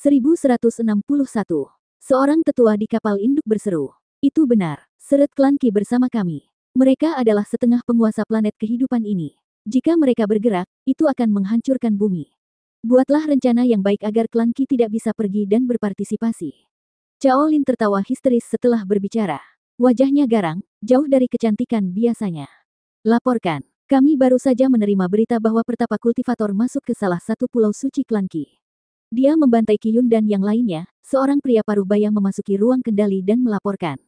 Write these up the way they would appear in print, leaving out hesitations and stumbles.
1161. Seorang tetua di kapal induk berseru. Itu benar, seret klan Qi bersama kami. Mereka adalah setengah penguasa planet kehidupan ini. Jika mereka bergerak, itu akan menghancurkan bumi. Buatlah rencana yang baik agar klan Qi tidak bisa pergi dan berpartisipasi. Cao Lin tertawa histeris setelah berbicara. Wajahnya garang, jauh dari kecantikan biasanya. Laporkan, kami baru saja menerima berita bahwa pertapa kultivator masuk ke salah satu pulau suci klan Qi. Dia membantai Qiyun dan yang lainnya, seorang pria paruh baya memasuki ruang kendali dan melaporkan.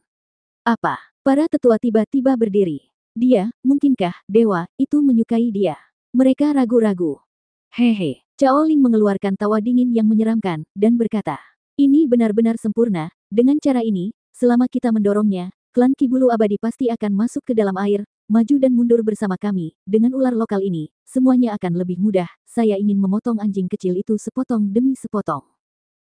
Apa? Para tetua tiba-tiba berdiri. Dia, mungkinkah, dewa, itu menyukai dia? Mereka ragu-ragu. Hehe, Cao Ling mengeluarkan tawa dingin yang menyeramkan, dan berkata, ini benar-benar sempurna, dengan cara ini, selama kita mendorongnya, klan Qi Bulu Abadi pasti akan masuk ke dalam air, maju dan mundur bersama kami, dengan ular lokal ini, semuanya akan lebih mudah, saya ingin memotong anjing kecil itu sepotong demi sepotong.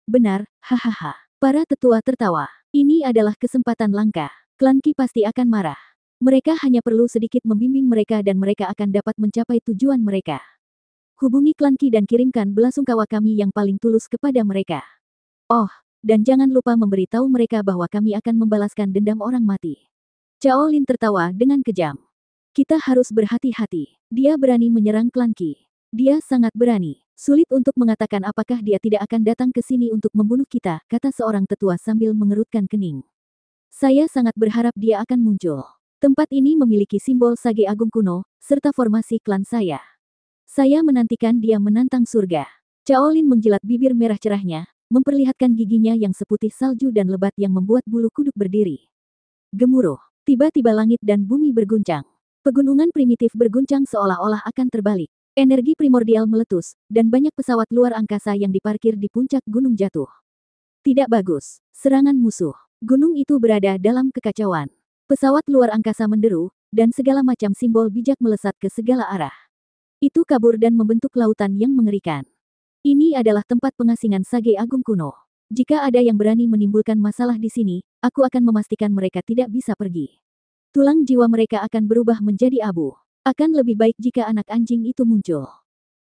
Benar, hahaha. Para tetua tertawa. Ini adalah kesempatan langka. Klan Qi pasti akan marah. Mereka hanya perlu sedikit membimbing mereka dan mereka akan dapat mencapai tujuan mereka. Hubungi klan Qi dan kirimkan belasungkawa kami yang paling tulus kepada mereka. Oh, dan jangan lupa memberitahu mereka bahwa kami akan membalaskan dendam orang mati. Cao Lin tertawa dengan kejam. Kita harus berhati-hati. Dia berani menyerang klan Qi. Dia sangat berani. Sulit untuk mengatakan apakah dia tidak akan datang ke sini untuk membunuh kita, kata seorang tetua sambil mengerutkan kening. Saya sangat berharap dia akan muncul. Tempat ini memiliki simbol sage agung kuno, serta formasi klan saya. Saya menantikan dia menantang surga. Cao Lin menjilat bibir merah cerahnya, memperlihatkan giginya yang seputih salju dan lebat yang membuat bulu kuduk berdiri. Gemuruh. Tiba-tiba langit dan bumi berguncang. Pegunungan primitif berguncang seolah-olah akan terbalik. Energi primordial meletus, dan banyak pesawat luar angkasa yang diparkir di puncak gunung jatuh. Tidak bagus. Serangan musuh. Gunung itu berada dalam kekacauan. Pesawat luar angkasa menderu, dan segala macam simbol bijak melesat ke segala arah. Itu kabur dan membentuk lautan yang mengerikan. Ini adalah tempat pengasingan sage agung kuno. Jika ada yang berani menimbulkan masalah di sini, aku akan memastikan mereka tidak bisa pergi. Tulang jiwa mereka akan berubah menjadi abu. Akan lebih baik jika anak anjing itu muncul.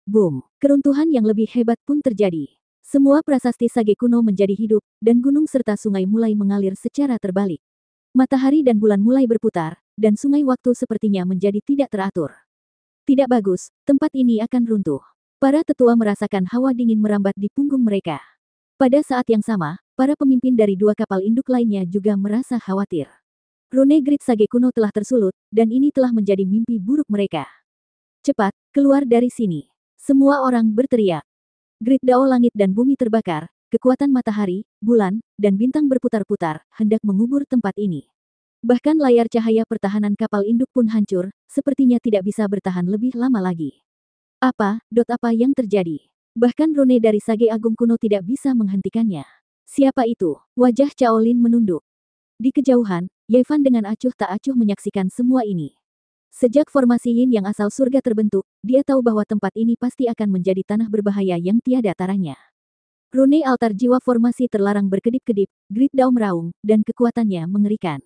Boom! Keruntuhan yang lebih hebat pun terjadi. Semua prasasti sage kuno menjadi hidup, dan gunung serta sungai mulai mengalir secara terbalik. Matahari dan bulan mulai berputar, dan sungai waktu sepertinya menjadi tidak teratur. Tidak bagus, tempat ini akan runtuh. Para tetua merasakan hawa dingin merambat di punggung mereka. Pada saat yang sama, para pemimpin dari dua kapal induk lainnya juga merasa khawatir. Rune Grid Sage kuno telah tersulut, dan ini telah menjadi mimpi buruk mereka. Cepat, keluar dari sini. Semua orang berteriak. Grid Dao langit dan bumi terbakar, kekuatan matahari, bulan, dan bintang berputar-putar, hendak mengubur tempat ini. Bahkan layar cahaya pertahanan kapal induk pun hancur, sepertinya tidak bisa bertahan lebih lama lagi. Apa yang terjadi? Bahkan rune dari sage agung kuno tidak bisa menghentikannya. Siapa itu? Wajah Cao Lin menunduk. Di kejauhan, Ye Fan dengan acuh tak acuh menyaksikan semua ini. Sejak formasi Yin yang asal surga terbentuk, dia tahu bahwa tempat ini pasti akan menjadi tanah berbahaya yang tiada taranya. Rune altar jiwa formasi terlarang berkedip-kedip, Grid Dao meraung, dan kekuatannya mengerikan.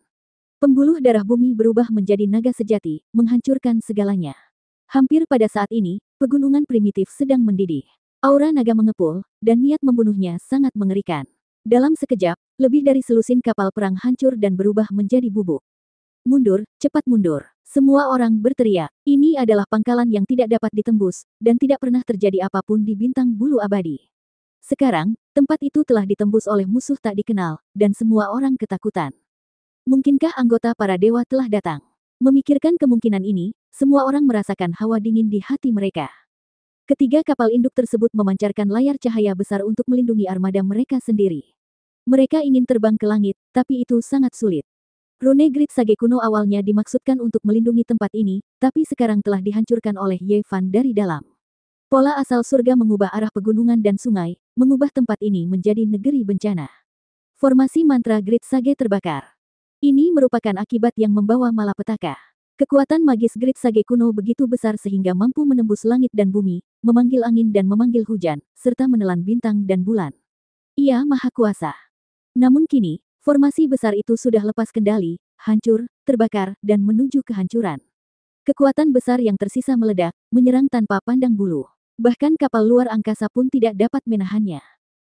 Pembuluh darah bumi berubah menjadi naga sejati, menghancurkan segalanya. Hampir pada saat ini, pegunungan primitif sedang mendidih. Aura naga mengepul, dan niat membunuhnya sangat mengerikan. Dalam sekejap, lebih dari selusin kapal perang hancur dan berubah menjadi bubuk. Mundur, cepat mundur. Semua orang berteriak. Ini adalah pangkalan yang tidak dapat ditembus, dan tidak pernah terjadi apapun di bintang bulu abadi. Sekarang, tempat itu telah ditembus oleh musuh tak dikenal, dan semua orang ketakutan. Mungkinkah anggota para dewa telah datang? Memikirkan kemungkinan ini, semua orang merasakan hawa dingin di hati mereka. Ketiga kapal induk tersebut memancarkan layar cahaya besar untuk melindungi armada mereka sendiri. Mereka ingin terbang ke langit, tapi itu sangat sulit. Rune Grid Sage kuno awalnya dimaksudkan untuk melindungi tempat ini, tapi sekarang telah dihancurkan oleh Ye Fan dari dalam. Pola asal surga mengubah arah pegunungan dan sungai, mengubah tempat ini menjadi negeri bencana. Formasi mantra Grid Sage terbakar. Ini merupakan akibat yang membawa malapetaka. Kekuatan magis Grid Sage kuno begitu besar sehingga mampu menembus langit dan bumi, memanggil angin dan memanggil hujan, serta menelan bintang dan bulan. Ia maha kuasa. Namun kini, formasi besar itu sudah lepas kendali, hancur, terbakar, dan menuju kehancuran. Kekuatan besar yang tersisa meledak, menyerang tanpa pandang bulu. Bahkan kapal luar angkasa pun tidak dapat menahannya.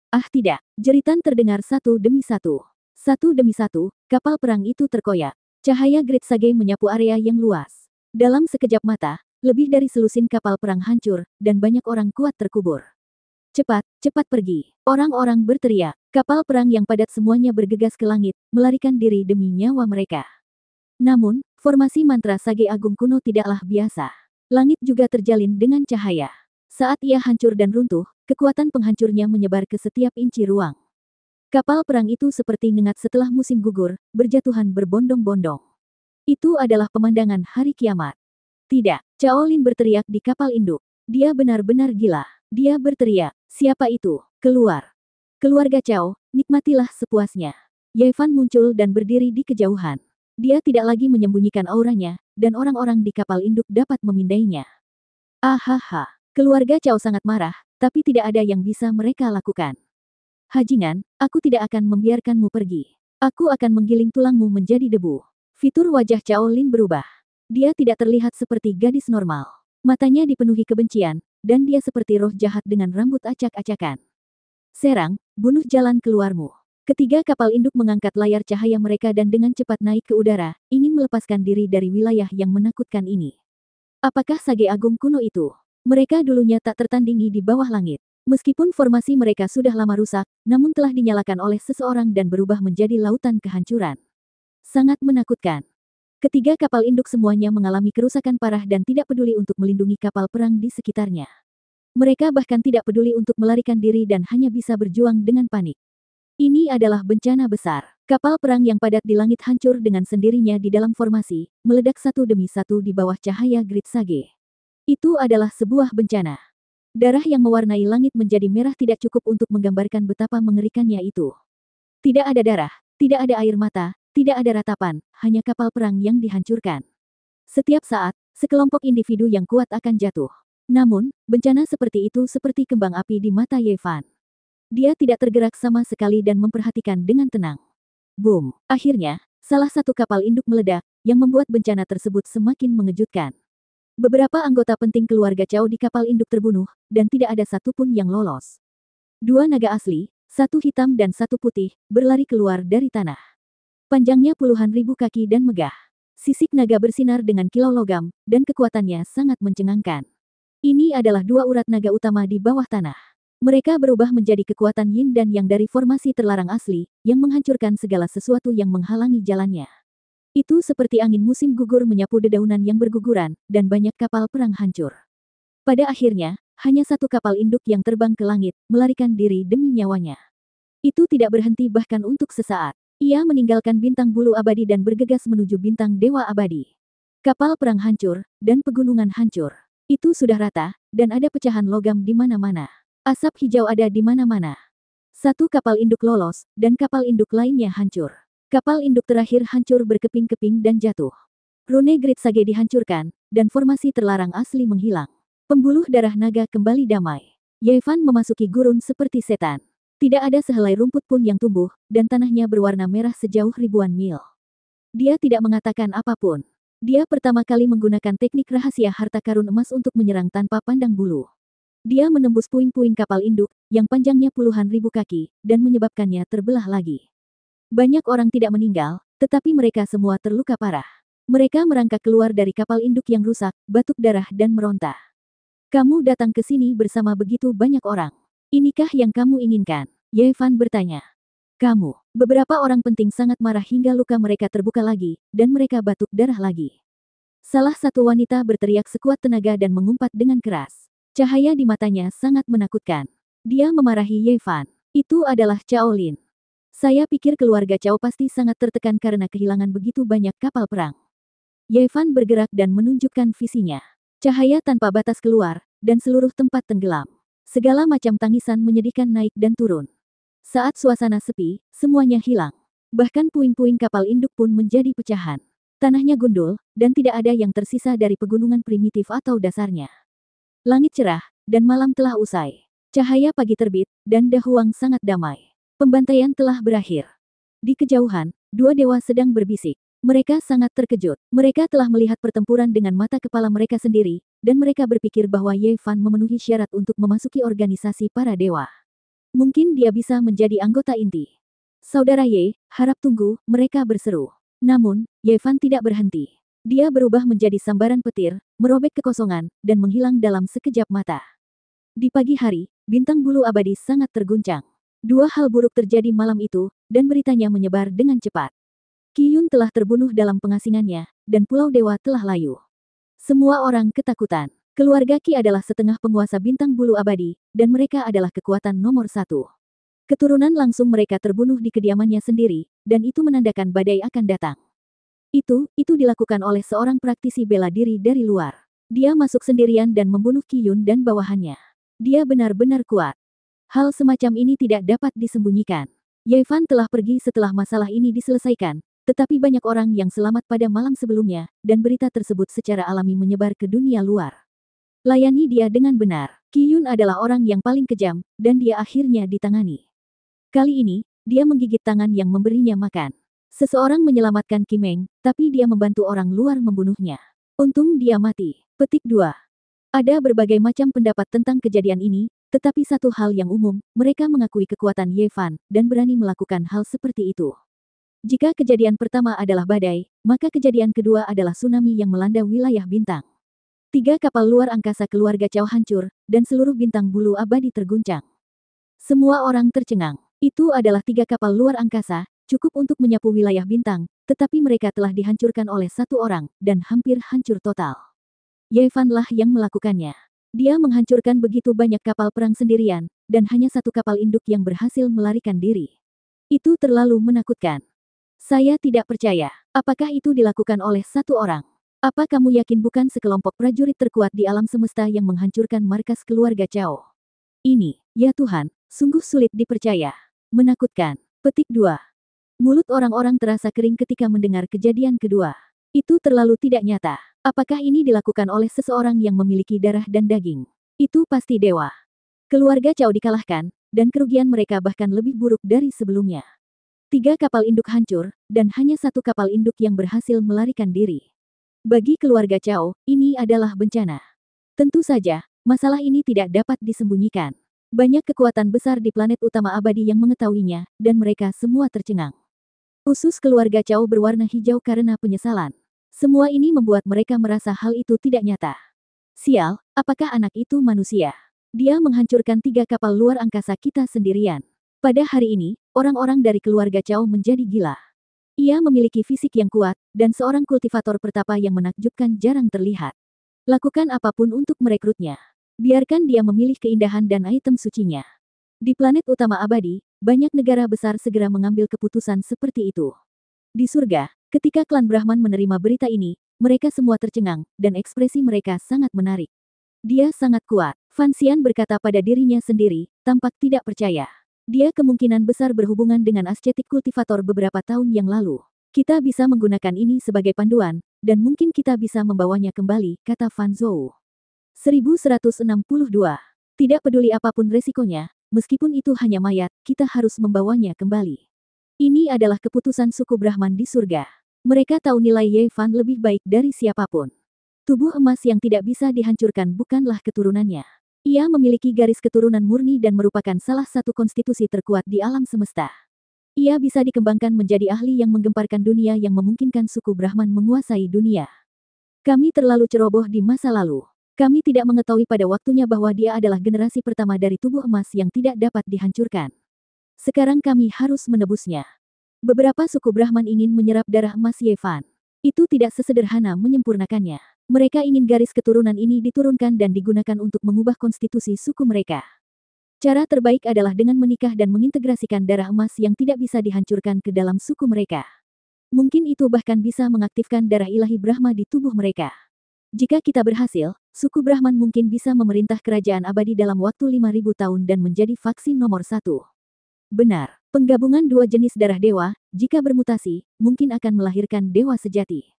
Ah tidak, jeritan terdengar satu demi satu. Satu demi satu, kapal perang itu terkoyak. Cahaya Great Sage menyapu area yang luas. Dalam sekejap mata, lebih dari selusin kapal perang hancur, dan banyak orang kuat terkubur. Cepat, cepat pergi. Orang-orang berteriak. Kapal perang yang padat semuanya bergegas ke langit, melarikan diri demi nyawa mereka. Namun, formasi mantra Sage Agung kuno tidaklah biasa. Langit juga terjalin dengan cahaya. Saat ia hancur dan runtuh, kekuatan penghancurnya menyebar ke setiap inci ruang. Kapal perang itu seperti ngengat setelah musim gugur, berjatuhan berbondong-bondong. Itu adalah pemandangan hari kiamat. Tidak, Cao Lin berteriak di kapal induk. Dia benar-benar gila. Dia berteriak, siapa itu? Keluar. Keluarga Cao, nikmatilah sepuasnya. Ye Fan muncul dan berdiri di kejauhan. Dia tidak lagi menyembunyikan auranya, dan orang-orang di kapal induk dapat memindainya. Ahaha. Keluarga Cao sangat marah, tapi tidak ada yang bisa mereka lakukan. Hajingan, aku tidak akan membiarkanmu pergi. Aku akan menggiling tulangmu menjadi debu. Fitur wajah Cao Lin berubah. Dia tidak terlihat seperti gadis normal. Matanya dipenuhi kebencian, dan dia seperti roh jahat dengan rambut acak-acakan. Serang, bunuh jalan keluarmu. Ketiga kapal induk mengangkat layar cahaya mereka dan dengan cepat naik ke udara, ingin melepaskan diri dari wilayah yang menakutkan ini. Apakah Sage Agung kuno itu? Mereka dulunya tak tertandingi di bawah langit. Meskipun formasi mereka sudah lama rusak, namun telah dinyalakan oleh seseorang dan berubah menjadi lautan kehancuran. Sangat menakutkan. Ketiga kapal induk semuanya mengalami kerusakan parah dan tidak peduli untuk melindungi kapal perang di sekitarnya. Mereka bahkan tidak peduli untuk melarikan diri dan hanya bisa berjuang dengan panik. Ini adalah bencana besar. Kapal perang yang padat di langit hancur dengan sendirinya di dalam formasi, meledak satu demi satu di bawah cahaya Great Sage. Itu adalah sebuah bencana. Darah yang mewarnai langit menjadi merah tidak cukup untuk menggambarkan betapa mengerikannya itu. Tidak ada darah, tidak ada air mata, tidak ada ratapan, hanya kapal perang yang dihancurkan. Setiap saat, sekelompok individu yang kuat akan jatuh. Namun, bencana seperti itu seperti kembang api di mata Ye Fan. Dia tidak tergerak sama sekali dan memperhatikan dengan tenang. Boom! Akhirnya, salah satu kapal induk meledak, yang membuat bencana tersebut semakin mengejutkan. Beberapa anggota penting keluarga Cao di kapal induk terbunuh, dan tidak ada satupun yang lolos. Dua naga asli, satu hitam dan satu putih, berlari keluar dari tanah. Panjangnya puluhan ribu kaki dan megah. Sisik naga bersinar dengan kilau logam, dan kekuatannya sangat mencengangkan. Ini adalah dua urat naga utama di bawah tanah. Mereka berubah menjadi kekuatan yin dan yang dari formasi terlarang asli, yang menghancurkan segala sesuatu yang menghalangi jalannya. Itu seperti angin musim gugur menyapu dedaunan yang berguguran, dan banyak kapal perang hancur. Pada akhirnya, hanya satu kapal induk yang terbang ke langit, melarikan diri demi nyawanya. Itu tidak berhenti bahkan untuk sesaat. Ia meninggalkan bintang bulu abadi dan bergegas menuju bintang dewa abadi. Kapal perang hancur, dan pegunungan hancur. Itu sudah rata, dan ada pecahan logam di mana-mana. Asap hijau ada di mana-mana. Satu kapal induk lolos, dan kapal induk lainnya hancur. Kapal induk terakhir hancur berkeping-keping dan jatuh. Rune Great Sage dihancurkan, dan formasi terlarang asli menghilang. Pembuluh darah naga kembali damai. Ye Fan memasuki gurun seperti setan. Tidak ada sehelai rumput pun yang tumbuh, dan tanahnya berwarna merah sejauh ribuan mil. Dia tidak mengatakan apapun. Dia pertama kali menggunakan teknik rahasia harta karun emas untuk menyerang tanpa pandang bulu. Dia menembus puing-puing kapal induk, yang panjangnya puluhan ribu kaki, dan menyebabkannya terbelah lagi. Banyak orang tidak meninggal, tetapi mereka semua terluka parah. Mereka merangkak keluar dari kapal induk yang rusak, batuk darah dan meronta. Kamu datang ke sini bersama begitu banyak orang. Inikah yang kamu inginkan? Ye Fan bertanya. Kamu. Beberapa orang penting sangat marah hingga luka mereka terbuka lagi, dan mereka batuk darah lagi. Salah satu wanita berteriak sekuat tenaga dan mengumpat dengan keras. Cahaya di matanya sangat menakutkan. Dia memarahi Ye Fan. Itu adalah Cao Lin. Saya pikir keluarga Cao pasti sangat tertekan karena kehilangan begitu banyak kapal perang. Ye Fan bergerak dan menunjukkan visinya. Cahaya tanpa batas keluar, dan seluruh tempat tenggelam. Segala macam tangisan menyedihkan naik dan turun. Saat suasana sepi, semuanya hilang. Bahkan puing-puing kapal induk pun menjadi pecahan. Tanahnya gundul, dan tidak ada yang tersisa dari pegunungan primitif atau dasarnya. Langit cerah, dan malam telah usai. Cahaya pagi terbit, dan Da Huang sangat damai. Pembantaian telah berakhir. Di kejauhan, dua dewa sedang berbisik. Mereka sangat terkejut. Mereka telah melihat pertempuran dengan mata kepala mereka sendiri, dan mereka berpikir bahwa Ye Fan memenuhi syarat untuk memasuki organisasi para dewa. Mungkin dia bisa menjadi anggota inti. Saudara Ye, harap tunggu, mereka berseru. Namun, Ye Fan tidak berhenti. Dia berubah menjadi sambaran petir, merobek kekosongan, dan menghilang dalam sekejap mata. Di pagi hari, bintang bulu abadi sangat terguncang. Dua hal buruk terjadi malam itu, dan beritanya menyebar dengan cepat. Qi Yun telah terbunuh dalam pengasingannya, dan Pulau Dewa telah layu. Semua orang ketakutan. Keluarga Qi adalah setengah penguasa bintang bulu abadi, dan mereka adalah kekuatan nomor satu. Keturunan langsung mereka terbunuh di kediamannya sendiri, dan itu menandakan badai akan datang. Itu dilakukan oleh seorang praktisi bela diri dari luar. Dia masuk sendirian dan membunuh Qi Yun dan bawahannya. Dia benar-benar kuat. Hal semacam ini tidak dapat disembunyikan. Ye Fan telah pergi setelah masalah ini diselesaikan, tetapi banyak orang yang selamat pada malam sebelumnya, dan berita tersebut secara alami menyebar ke dunia luar. Layani dia dengan benar. Qi Yun adalah orang yang paling kejam, dan dia akhirnya ditangani. Kali ini, dia menggigit tangan yang memberinya makan. Seseorang menyelamatkan Qi Meng, tapi dia membantu orang luar membunuhnya. Untung dia mati. Petik 2. Ada berbagai macam pendapat tentang kejadian ini, tetapi satu hal yang umum, mereka mengakui kekuatan Ye Fan, dan berani melakukan hal seperti itu. Jika kejadian pertama adalah badai, maka kejadian kedua adalah tsunami yang melanda wilayah bintang. 3 kapal luar angkasa keluarga Cao hancur, dan seluruh bintang bulu abadi terguncang. Semua orang tercengang. Itu adalah 3 kapal luar angkasa, cukup untuk menyapu wilayah bintang, tetapi mereka telah dihancurkan oleh satu orang, dan hampir hancur total. Ye Fan lah yang melakukannya. Dia menghancurkan begitu banyak kapal perang sendirian, dan hanya satu kapal induk yang berhasil melarikan diri. Itu terlalu menakutkan. Saya tidak percaya. Apakah itu dilakukan oleh satu orang? Apa kamu yakin bukan sekelompok prajurit terkuat di alam semesta yang menghancurkan markas keluarga Cao? Ini, ya Tuhan, sungguh sulit dipercaya. Menakutkan. Petik 2. Mulut orang-orang terasa kering ketika mendengar kejadian kedua. Itu terlalu tidak nyata. Apakah ini dilakukan oleh seseorang yang memiliki darah dan daging? Itu pasti dewa. Keluarga Cao dikalahkan, dan kerugian mereka bahkan lebih buruk dari sebelumnya. 3 kapal induk hancur, dan hanya satu kapal induk yang berhasil melarikan diri. Bagi keluarga Cao, ini adalah bencana. Tentu saja, masalah ini tidak dapat disembunyikan. Banyak kekuatan besar di planet utama abadi yang mengetahuinya, dan mereka semua tercengang. Usus keluarga Cao berwarna hijau karena penyesalan. Semua ini membuat mereka merasa hal itu tidak nyata. Sial, apakah anak itu manusia? Dia menghancurkan 3 kapal luar angkasa kita sendirian. Pada hari ini, orang-orang dari keluarga Cao menjadi gila. Ia memiliki fisik yang kuat, dan seorang kultivator pertapa yang menakjubkan jarang terlihat. Lakukan apapun untuk merekrutnya. Biarkan dia memilih keindahan dan item sucinya. Di planet utama abadi, banyak negara besar segera mengambil keputusan seperti itu. Di surga, ketika klan Brahman menerima berita ini, mereka semua tercengang, dan ekspresi mereka sangat menarik. Dia sangat kuat, Fan Xian berkata pada dirinya sendiri, tampak tidak percaya. Dia kemungkinan besar berhubungan dengan ascetic kultivator beberapa tahun yang lalu. Kita bisa menggunakan ini sebagai panduan, dan mungkin kita bisa membawanya kembali, kata Fan Zhou. 1162. Tidak peduli apapun resikonya, meskipun itu hanya mayat, kita harus membawanya kembali. Ini adalah keputusan suku Brahman di surga. Mereka tahu nilai Ye Fan lebih baik dari siapapun. Tubuh emas yang tidak bisa dihancurkan bukanlah keturunannya. Ia memiliki garis keturunan murni dan merupakan salah satu konstitusi terkuat di alam semesta. Ia bisa dikembangkan menjadi ahli yang menggemparkan dunia yang memungkinkan suku Brahman menguasai dunia. Kami terlalu ceroboh di masa lalu. Kami tidak mengetahui pada waktunya bahwa dia adalah generasi pertama dari tubuh emas yang tidak dapat dihancurkan. Sekarang kami harus menebusnya. Beberapa suku Brahman ingin menyerap darah emas Ye Fan. Itu tidak sesederhana menyempurnakannya. Mereka ingin garis keturunan ini diturunkan dan digunakan untuk mengubah konstitusi suku mereka. Cara terbaik adalah dengan menikah dan mengintegrasikan darah emas yang tidak bisa dihancurkan ke dalam suku mereka. Mungkin itu bahkan bisa mengaktifkan darah ilahi Brahma di tubuh mereka. Jika kita berhasil, suku Brahman mungkin bisa memerintah kerajaan abadi dalam waktu 5.000 tahun dan menjadi faksi nomor 1. Benar, penggabungan 2 jenis darah dewa, jika bermutasi, mungkin akan melahirkan dewa sejati.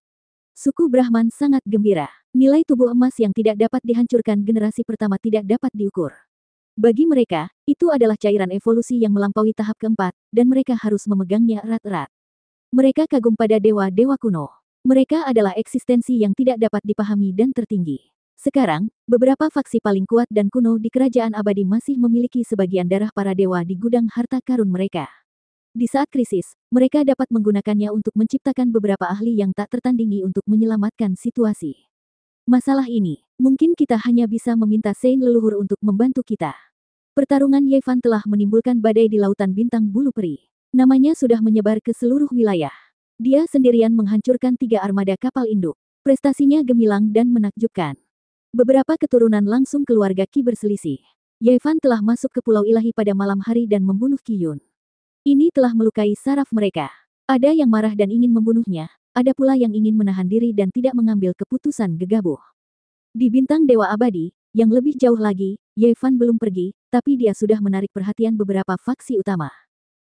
Suku Brahman sangat gembira. Nilai tubuh emas yang tidak dapat dihancurkan generasi pertama tidak dapat diukur. Bagi mereka, itu adalah cairan evolusi yang melampaui tahap keempat, dan mereka harus memegangnya erat-erat. Mereka kagum pada dewa-dewa kuno. Mereka adalah eksistensi yang tidak dapat dipahami dan tertinggi. Sekarang, beberapa faksi paling kuat dan kuno di Kerajaan Abadi masih memiliki sebagian darah para dewa di gudang harta karun mereka. Di saat krisis, mereka dapat menggunakannya untuk menciptakan beberapa ahli yang tak tertandingi untuk menyelamatkan situasi. Masalah ini, mungkin kita hanya bisa meminta Saint leluhur untuk membantu kita. Pertarungan Yevan telah menimbulkan badai di lautan bintang bulu peri. Namanya sudah menyebar ke seluruh wilayah. Dia sendirian menghancurkan 3 armada kapal induk. Prestasinya gemilang dan menakjubkan. Beberapa keturunan langsung keluarga Qi berselisih. Yevan telah masuk ke Pulau Ilahi pada malam hari dan membunuh Qiyun. Ini telah melukai saraf mereka. Ada yang marah dan ingin membunuhnya, ada pula yang ingin menahan diri dan tidak mengambil keputusan gegabah. Di bintang Dewa Abadi, yang lebih jauh lagi, Yevan belum pergi, tapi dia sudah menarik perhatian beberapa faksi utama.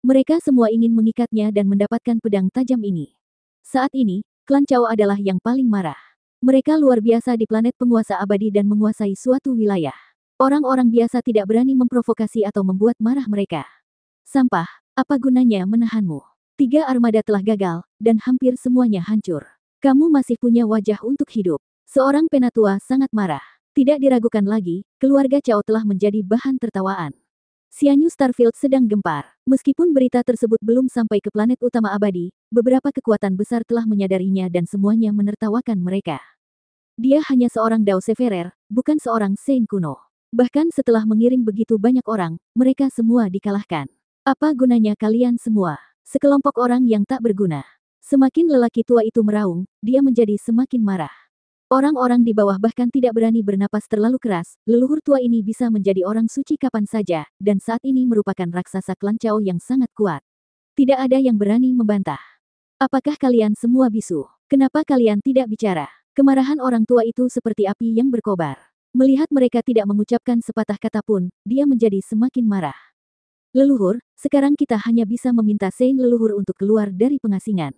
Mereka semua ingin mengikatnya dan mendapatkan pedang tajam ini. Saat ini, klan Chao adalah yang paling marah. Mereka luar biasa di planet penguasa abadi dan menguasai suatu wilayah. Orang-orang biasa tidak berani memprovokasi atau membuat marah mereka. Sampah, apa gunanya menahanmu? 3 armada telah gagal, dan hampir semuanya hancur. Kamu masih punya wajah untuk hidup. Seorang penatua sangat marah. Tidak diragukan lagi, keluarga Chao telah menjadi bahan tertawaan. Xianyu Starfield sedang gempar. Meskipun berita tersebut belum sampai ke planet utama abadi, beberapa kekuatan besar telah menyadarinya dan semuanya menertawakan mereka. Dia hanya seorang Dao Severer, bukan seorang Saint kuno. Bahkan setelah mengirim begitu banyak orang, mereka semua dikalahkan. Apa gunanya kalian semua? Sekelompok orang yang tak berguna. Semakin lelaki tua itu meraung, dia menjadi semakin marah. Orang-orang di bawah bahkan tidak berani bernapas terlalu keras, leluhur tua ini bisa menjadi orang suci kapan saja, dan saat ini merupakan raksasa klan Chao yang sangat kuat. Tidak ada yang berani membantah. Apakah kalian semua bisu? Kenapa kalian tidak bicara? Kemarahan orang tua itu seperti api yang berkobar. Melihat mereka tidak mengucapkan sepatah kata pun, dia menjadi semakin marah. Leluhur, sekarang kita hanya bisa meminta Saint leluhur untuk keluar dari pengasingan.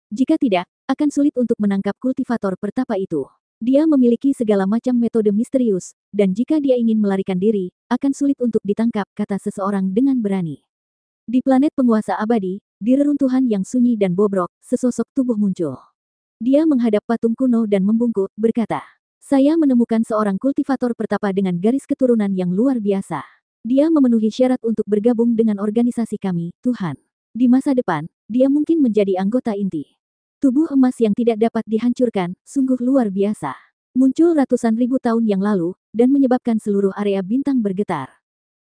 Jika tidak, akan sulit untuk menangkap kultivator pertapa itu. Dia memiliki segala macam metode misterius, dan jika dia ingin melarikan diri, akan sulit untuk ditangkap, kata seseorang dengan berani. Di planet penguasa abadi, di reruntuhan yang sunyi dan bobrok, sesosok tubuh muncul. Dia menghadap patung kuno dan membungkuk, berkata, "Saya menemukan seorang kultivator pertapa dengan garis keturunan yang luar biasa. Dia memenuhi syarat untuk bergabung dengan organisasi kami, Tuhan. Di masa depan, dia mungkin menjadi anggota inti." Tubuh emas yang tidak dapat dihancurkan, sungguh luar biasa. Muncul ratusan ribu tahun yang lalu, dan menyebabkan seluruh area bintang bergetar.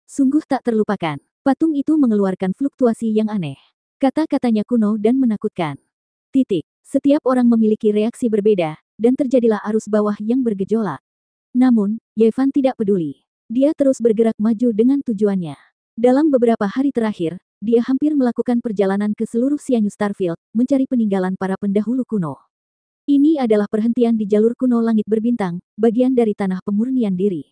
Sungguh tak terlupakan. Patung itu mengeluarkan fluktuasi yang aneh. Kata-katanya kuno dan menakutkan. Titik. Setiap orang memiliki reaksi berbeda, dan terjadilah arus bawah yang bergejolak. Namun, Yevan tidak peduli. Dia terus bergerak maju dengan tujuannya. Dalam beberapa hari terakhir, dia hampir melakukan perjalanan ke seluruh Xianyu Starfield, mencari peninggalan para pendahulu kuno. Ini adalah perhentian di jalur kuno langit berbintang, bagian dari tanah pemurnian diri.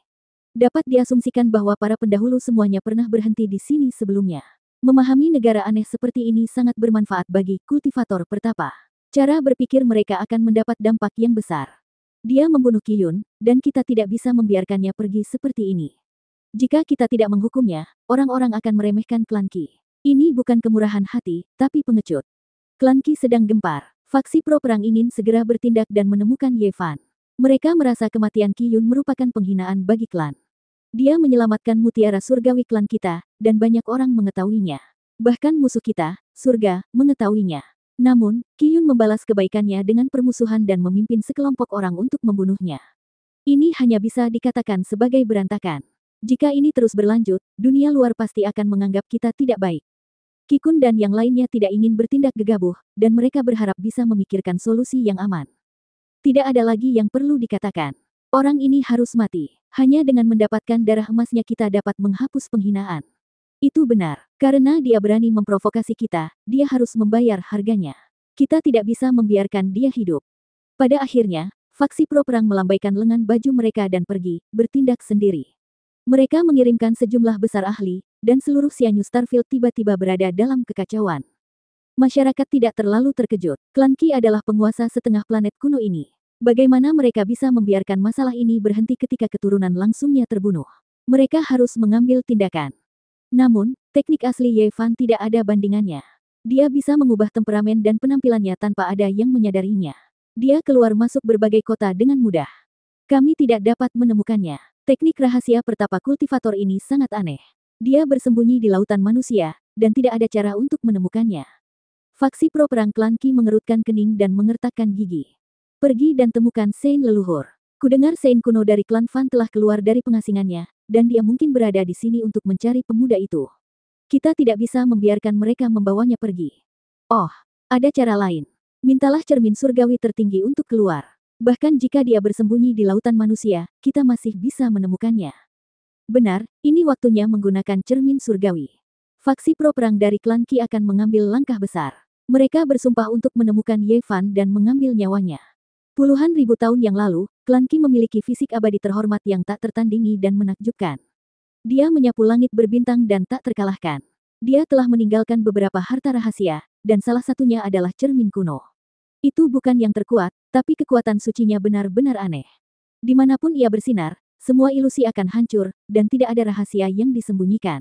Dapat diasumsikan bahwa para pendahulu semuanya pernah berhenti di sini sebelumnya. Memahami negara aneh seperti ini sangat bermanfaat bagi kultivator pertapa. Cara berpikir mereka akan mendapat dampak yang besar. Dia membunuh Qiyun, dan kita tidak bisa membiarkannya pergi seperti ini. Jika kita tidak menghukumnya, orang-orang akan meremehkan klan Qi. Ini bukan kemurahan hati, tapi pengecut. Klan Qi sedang gempar. Faksi pro perang ingin segera bertindak dan menemukan Yevan. Mereka merasa kematian Qiyun merupakan penghinaan bagi klan. Dia menyelamatkan mutiara surgawi klan kita, dan banyak orang mengetahuinya. Bahkan musuh kita, surga, mengetahuinya. Namun, Qiyun membalas kebaikannya dengan permusuhan dan memimpin sekelompok orang untuk membunuhnya. Ini hanya bisa dikatakan sebagai berantakan. Jika ini terus berlanjut, dunia luar pasti akan menganggap kita tidak baik. Qi Kun dan yang lainnya tidak ingin bertindak gegabah, dan mereka berharap bisa memikirkan solusi yang aman. Tidak ada lagi yang perlu dikatakan. Orang ini harus mati. Hanya dengan mendapatkan darah emasnya kita dapat menghapus penghinaan. Itu benar. Karena dia berani memprovokasi kita, dia harus membayar harganya. Kita tidak bisa membiarkan dia hidup. Pada akhirnya, faksi pro perang melambaikan lengan baju mereka dan pergi, bertindak sendiri. Mereka mengirimkan sejumlah besar ahli, dan seluruh Xianyu Starfield tiba-tiba berada dalam kekacauan. Masyarakat tidak terlalu terkejut. Klan Qi adalah penguasa setengah planet kuno ini. Bagaimana mereka bisa membiarkan masalah ini berhenti ketika keturunan langsungnya terbunuh? Mereka harus mengambil tindakan. Namun, teknik asli Yevan tidak ada bandingannya. Dia bisa mengubah temperamen dan penampilannya tanpa ada yang menyadarinya. Dia keluar masuk berbagai kota dengan mudah. Kami tidak dapat menemukannya. Teknik rahasia pertapa kultivator ini sangat aneh. Dia bersembunyi di lautan manusia, dan tidak ada cara untuk menemukannya. Faksi pro perang klan Qi mengerutkan kening dan mengertakkan gigi. Pergi dan temukan Sein leluhur. Kudengar Sein kuno dari klan Fan telah keluar dari pengasingannya, dan dia mungkin berada di sini untuk mencari pemuda itu. Kita tidak bisa membiarkan mereka membawanya pergi. Oh, ada cara lain. Mintalah cermin surgawi tertinggi untuk keluar. Bahkan jika dia bersembunyi di lautan manusia, kita masih bisa menemukannya. Benar, ini waktunya menggunakan cermin surgawi. Faksi pro perang dari klan Qi akan mengambil langkah besar. Mereka bersumpah untuk menemukan Ye Fan dan mengambil nyawanya. Puluhan ribu tahun yang lalu, klan Qi memiliki fisik abadi terhormat yang tak tertandingi dan menakjubkan. Dia menyapu langit berbintang dan tak terkalahkan. Dia telah meninggalkan beberapa harta rahasia, dan salah satunya adalah cermin kuno. Itu bukan yang terkuat, tapi kekuatan sucinya benar-benar aneh. Dimanapun ia bersinar, semua ilusi akan hancur, dan tidak ada rahasia yang disembunyikan.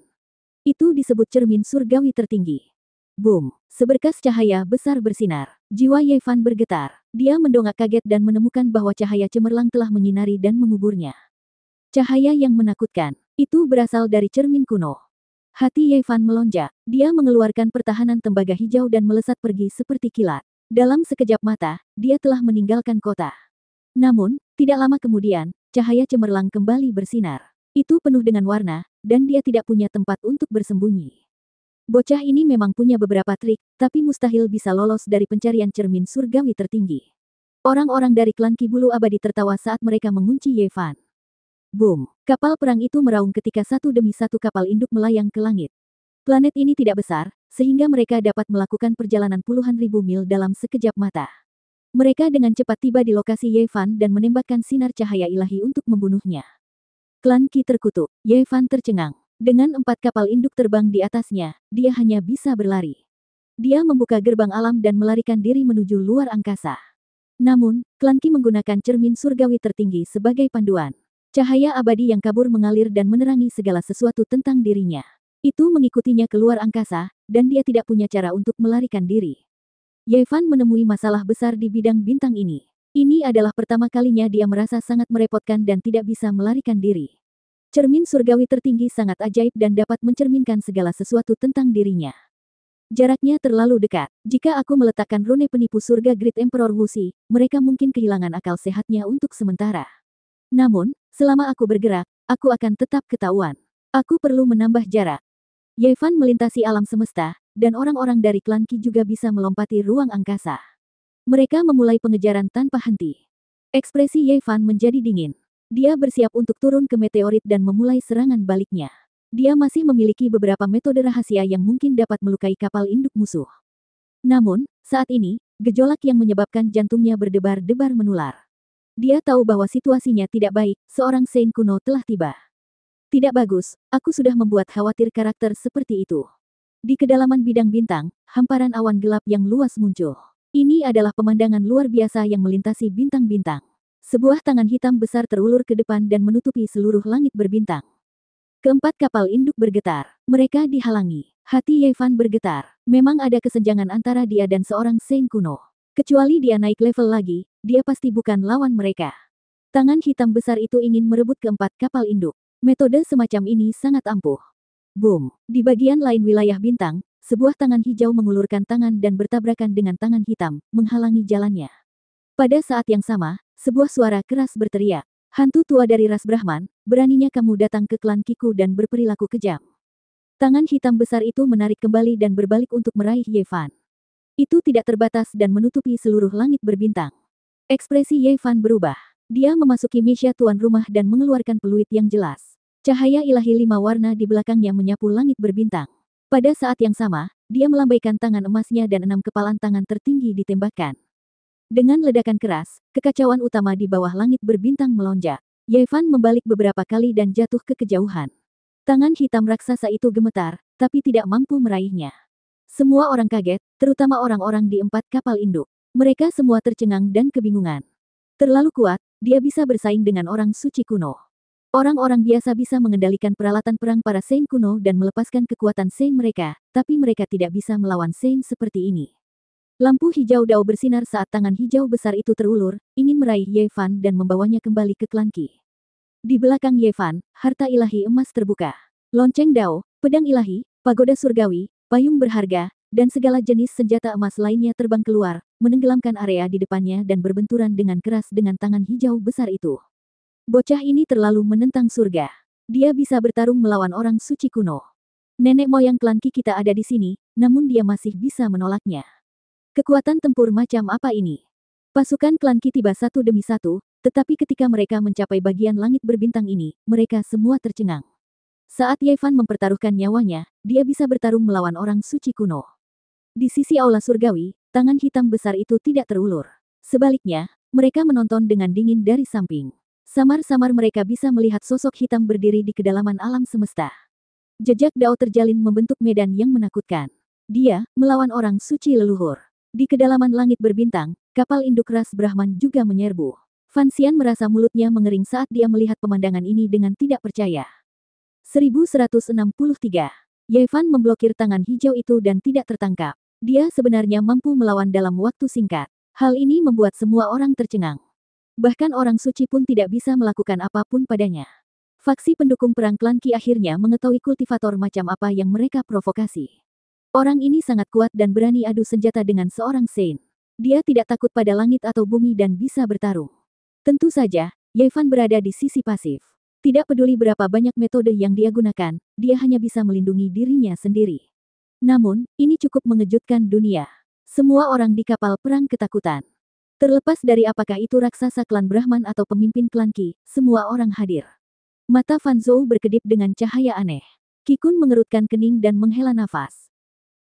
Itu disebut cermin surgawi tertinggi. Boom! Seberkas cahaya besar bersinar. Jiwa Ye Fan bergetar. Dia mendongak kaget dan menemukan bahwa cahaya cemerlang telah menyinari dan menguburnya. Cahaya yang menakutkan. Itu berasal dari cermin kuno. Hati Ye Fan melonjak. Dia mengeluarkan pertahanan tembaga hijau dan melesat pergi seperti kilat. Dalam sekejap mata, dia telah meninggalkan kota. Namun, tidak lama kemudian, cahaya cemerlang kembali bersinar. Itu penuh dengan warna, dan dia tidak punya tempat untuk bersembunyi. Bocah ini memang punya beberapa trik, tapi mustahil bisa lolos dari pencarian cermin surgawi tertinggi. Orang-orang dari klan Qi Bulu Abadi tertawa saat mereka mengunci Ye Fan. Boom! Kapal perang itu meraung ketika satu demi satu kapal induk melayang ke langit. Planet ini tidak besar, sehingga mereka dapat melakukan perjalanan puluhan ribu mil dalam sekejap mata. Mereka dengan cepat tiba di lokasi Ye Fan dan menembakkan sinar cahaya ilahi untuk membunuhnya. Klan Qi terkutuk. Ye Fan tercengang. Dengan 4 kapal induk terbang di atasnya, dia hanya bisa berlari. Dia membuka gerbang alam dan melarikan diri menuju luar angkasa. Namun, klan Qi menggunakan cermin surgawi tertinggi sebagai panduan. Cahaya abadi yang kabur mengalir dan menerangi segala sesuatu tentang dirinya. Itu mengikutinya keluar angkasa, dan dia tidak punya cara untuk melarikan diri. Ye Fan menemui masalah besar di bidang bintang ini. Ini adalah pertama kalinya dia merasa sangat merepotkan dan tidak bisa melarikan diri. Cermin surgawi tertinggi sangat ajaib dan dapat mencerminkan segala sesuatu tentang dirinya. Jaraknya terlalu dekat. Jika aku meletakkan rune penipu surga Great Emperor Wuxi, mereka mungkin kehilangan akal sehatnya untuk sementara. Namun, selama aku bergerak, aku akan tetap ketahuan. Aku perlu menambah jarak. Ye Fan melintasi alam semesta, dan orang-orang dari klan Qi juga bisa melompati ruang angkasa. Mereka memulai pengejaran tanpa henti. Ekspresi Ye Fan menjadi dingin. Dia bersiap untuk turun ke meteorit dan memulai serangan baliknya. Dia masih memiliki beberapa metode rahasia yang mungkin dapat melukai kapal induk musuh. Namun, saat ini, gejolak yang menyebabkan jantungnya berdebar-debar menular. Dia tahu bahwa situasinya tidak baik, seorang Sein kuno telah tiba. Tidak bagus, aku sudah membuat khawatir karakter seperti itu. Di kedalaman bidang bintang, hamparan awan gelap yang luas muncul. Ini adalah pemandangan luar biasa yang melintasi bintang-bintang. Sebuah tangan hitam besar terulur ke depan dan menutupi seluruh langit berbintang. Keempat kapal induk bergetar. Mereka dihalangi. Hati Ye Fan bergetar. Memang ada kesenjangan antara dia dan seorang Sein kuno. Kecuali dia naik level lagi, dia pasti bukan lawan mereka. Tangan hitam besar itu ingin merebut keempat kapal induk. Metode semacam ini sangat ampuh. Boom! Di bagian lain wilayah bintang, sebuah tangan hijau mengulurkan tangan dan bertabrakan dengan tangan hitam, menghalangi jalannya. Pada saat yang sama, sebuah suara keras berteriak. Hantu tua dari ras Brahman, beraninya kamu datang ke klan Kiku dan berperilaku kejam. Tangan hitam besar itu menarik kembali dan berbalik untuk meraih Ye Fan. Itu tidak terbatas dan menutupi seluruh langit berbintang. Ekspresi Ye Fan berubah. Dia memasuki meja tuan rumah dan mengeluarkan peluit yang jelas. Cahaya ilahi 5 warna di belakangnya menyapu langit berbintang. Pada saat yang sama, dia melambaikan tangan emasnya dan 6 kepalan tangan tertinggi ditembakkan. Dengan ledakan keras, kekacauan utama di bawah langit berbintang melonjak. Ye Fan membalik beberapa kali dan jatuh ke kejauhan. Tangan hitam raksasa itu gemetar, tapi tidak mampu meraihnya. Semua orang kaget, terutama orang-orang di 4 kapal induk. Mereka semua tercengang dan kebingungan. Terlalu kuat, dia bisa bersaing dengan orang suci kuno. Orang-orang biasa bisa mengendalikan peralatan perang para Sein kuno dan melepaskan kekuatan Sein mereka, tapi mereka tidak bisa melawan Sein seperti ini. Lampu hijau Dao bersinar saat tangan hijau besar itu terulur, ingin meraih Ye Fan dan membawanya kembali ke klan Qi. Di belakang Ye Fan, harta ilahi emas terbuka. Lonceng Dao, pedang ilahi, pagoda surgawi, payung berharga, dan segala jenis senjata emas lainnya terbang keluar, menenggelamkan area di depannya dan berbenturan dengan keras dengan tangan hijau besar itu. Bocah ini terlalu menentang surga. Dia bisa bertarung melawan orang suci kuno. Nenek moyang klan Qi kita ada di sini, namun dia masih bisa menolaknya. Kekuatan tempur macam apa ini? Pasukan klan Qi tiba satu demi satu, tetapi ketika mereka mencapai bagian langit berbintang ini, mereka semua tercengang. Saat Ye Fan mempertaruhkan nyawanya, dia bisa bertarung melawan orang suci kuno. Di sisi aula surgawi, tangan hitam besar itu tidak terulur. Sebaliknya, mereka menonton dengan dingin dari samping. Samar-samar mereka bisa melihat sosok hitam berdiri di kedalaman alam semesta. Jejak Dao terjalin membentuk medan yang menakutkan. Dia melawan orang suci leluhur. Di kedalaman langit berbintang, kapal induk ras Brahman juga menyerbu. Fan Xian merasa mulutnya mengering saat dia melihat pemandangan ini dengan tidak percaya. 1163. Ye Fan memblokir tangan hijau itu dan tidak tertangkap. Dia sebenarnya mampu melawan dalam waktu singkat. Hal ini membuat semua orang tercengang. Bahkan orang suci pun tidak bisa melakukan apapun padanya. Faksi pendukung perang klan Qi akhirnya mengetahui kultivator macam apa yang mereka provokasi. Orang ini sangat kuat dan berani adu senjata dengan seorang Saint. Dia tidak takut pada langit atau bumi dan bisa bertarung. Tentu saja, Ye Fan berada di sisi pasif. Tidak peduli berapa banyak metode yang dia gunakan, dia hanya bisa melindungi dirinya sendiri. Namun, ini cukup mengejutkan dunia. Semua orang di kapal perang ketakutan. Terlepas dari apakah itu raksasa klan Brahman atau pemimpin klan Qi, semua orang hadir. Mata Fan Zhou berkedip dengan cahaya aneh. Qi Kun mengerutkan kening dan menghela nafas.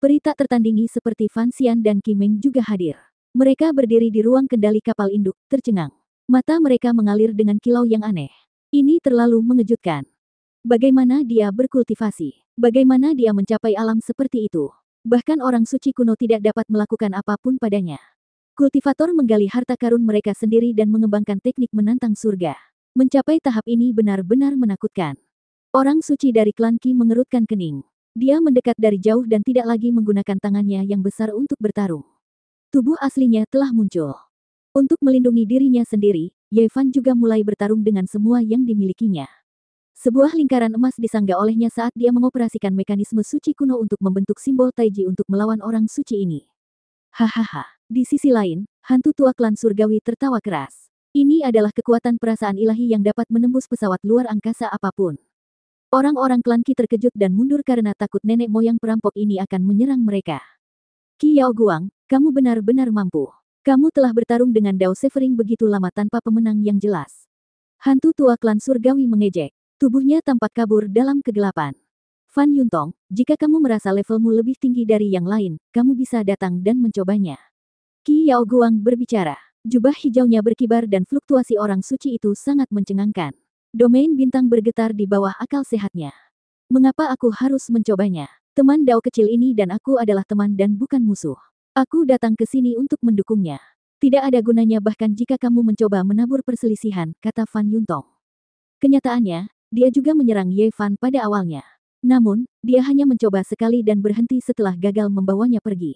Peri tak tertandingi seperti Fan Xian dan Qi Meng juga hadir. Mereka berdiri di ruang kendali kapal induk, tercengang. Mata mereka mengalir dengan kilau yang aneh. Ini terlalu mengejutkan. Bagaimana dia berkultivasi? Bagaimana dia mencapai alam seperti itu? Bahkan orang suci kuno tidak dapat melakukan apapun padanya. Kultivator menggali harta karun mereka sendiri dan mengembangkan teknik menantang surga. Mencapai tahap ini benar-benar menakutkan. Orang suci dari klan Qi mengerutkan kening. Dia mendekat dari jauh dan tidak lagi menggunakan tangannya yang besar untuk bertarung. Tubuh aslinya telah muncul. Untuk melindungi dirinya sendiri, Ye Fan juga mulai bertarung dengan semua yang dimilikinya. Sebuah lingkaran emas disangga olehnya saat dia mengoperasikan mekanisme suci kuno untuk membentuk simbol Taiji untuk melawan orang suci ini. Hahaha. Di sisi lain, hantu tua klan surgawi tertawa keras. Ini adalah kekuatan perasaan ilahi yang dapat menembus pesawat luar angkasa apapun. Orang-orang klan Qi terkejut dan mundur karena takut nenek moyang perampok ini akan menyerang mereka. Qi Yaoguang, kamu benar-benar mampu. Kamu telah bertarung dengan Dao Severing begitu lama tanpa pemenang yang jelas. Hantu tua klan surgawi mengejek. Tubuhnya tampak kabur dalam kegelapan. Fan Yuntong, jika kamu merasa levelmu lebih tinggi dari yang lain, kamu bisa datang dan mencobanya. Qi Yaoguang berbicara. Jubah hijaunya berkibar dan fluktuasi orang suci itu sangat mencengangkan. Domain bintang bergetar di bawah akal sehatnya. Mengapa aku harus mencobanya? Teman Dao kecil ini dan aku adalah teman dan bukan musuh. Aku datang ke sini untuk mendukungnya. Tidak ada gunanya bahkan jika kamu mencoba menabur perselisihan, kata Fan Yuntong. Kenyataannya, dia juga menyerang Ye Fan pada awalnya. Namun, dia hanya mencoba sekali dan berhenti setelah gagal membawanya pergi.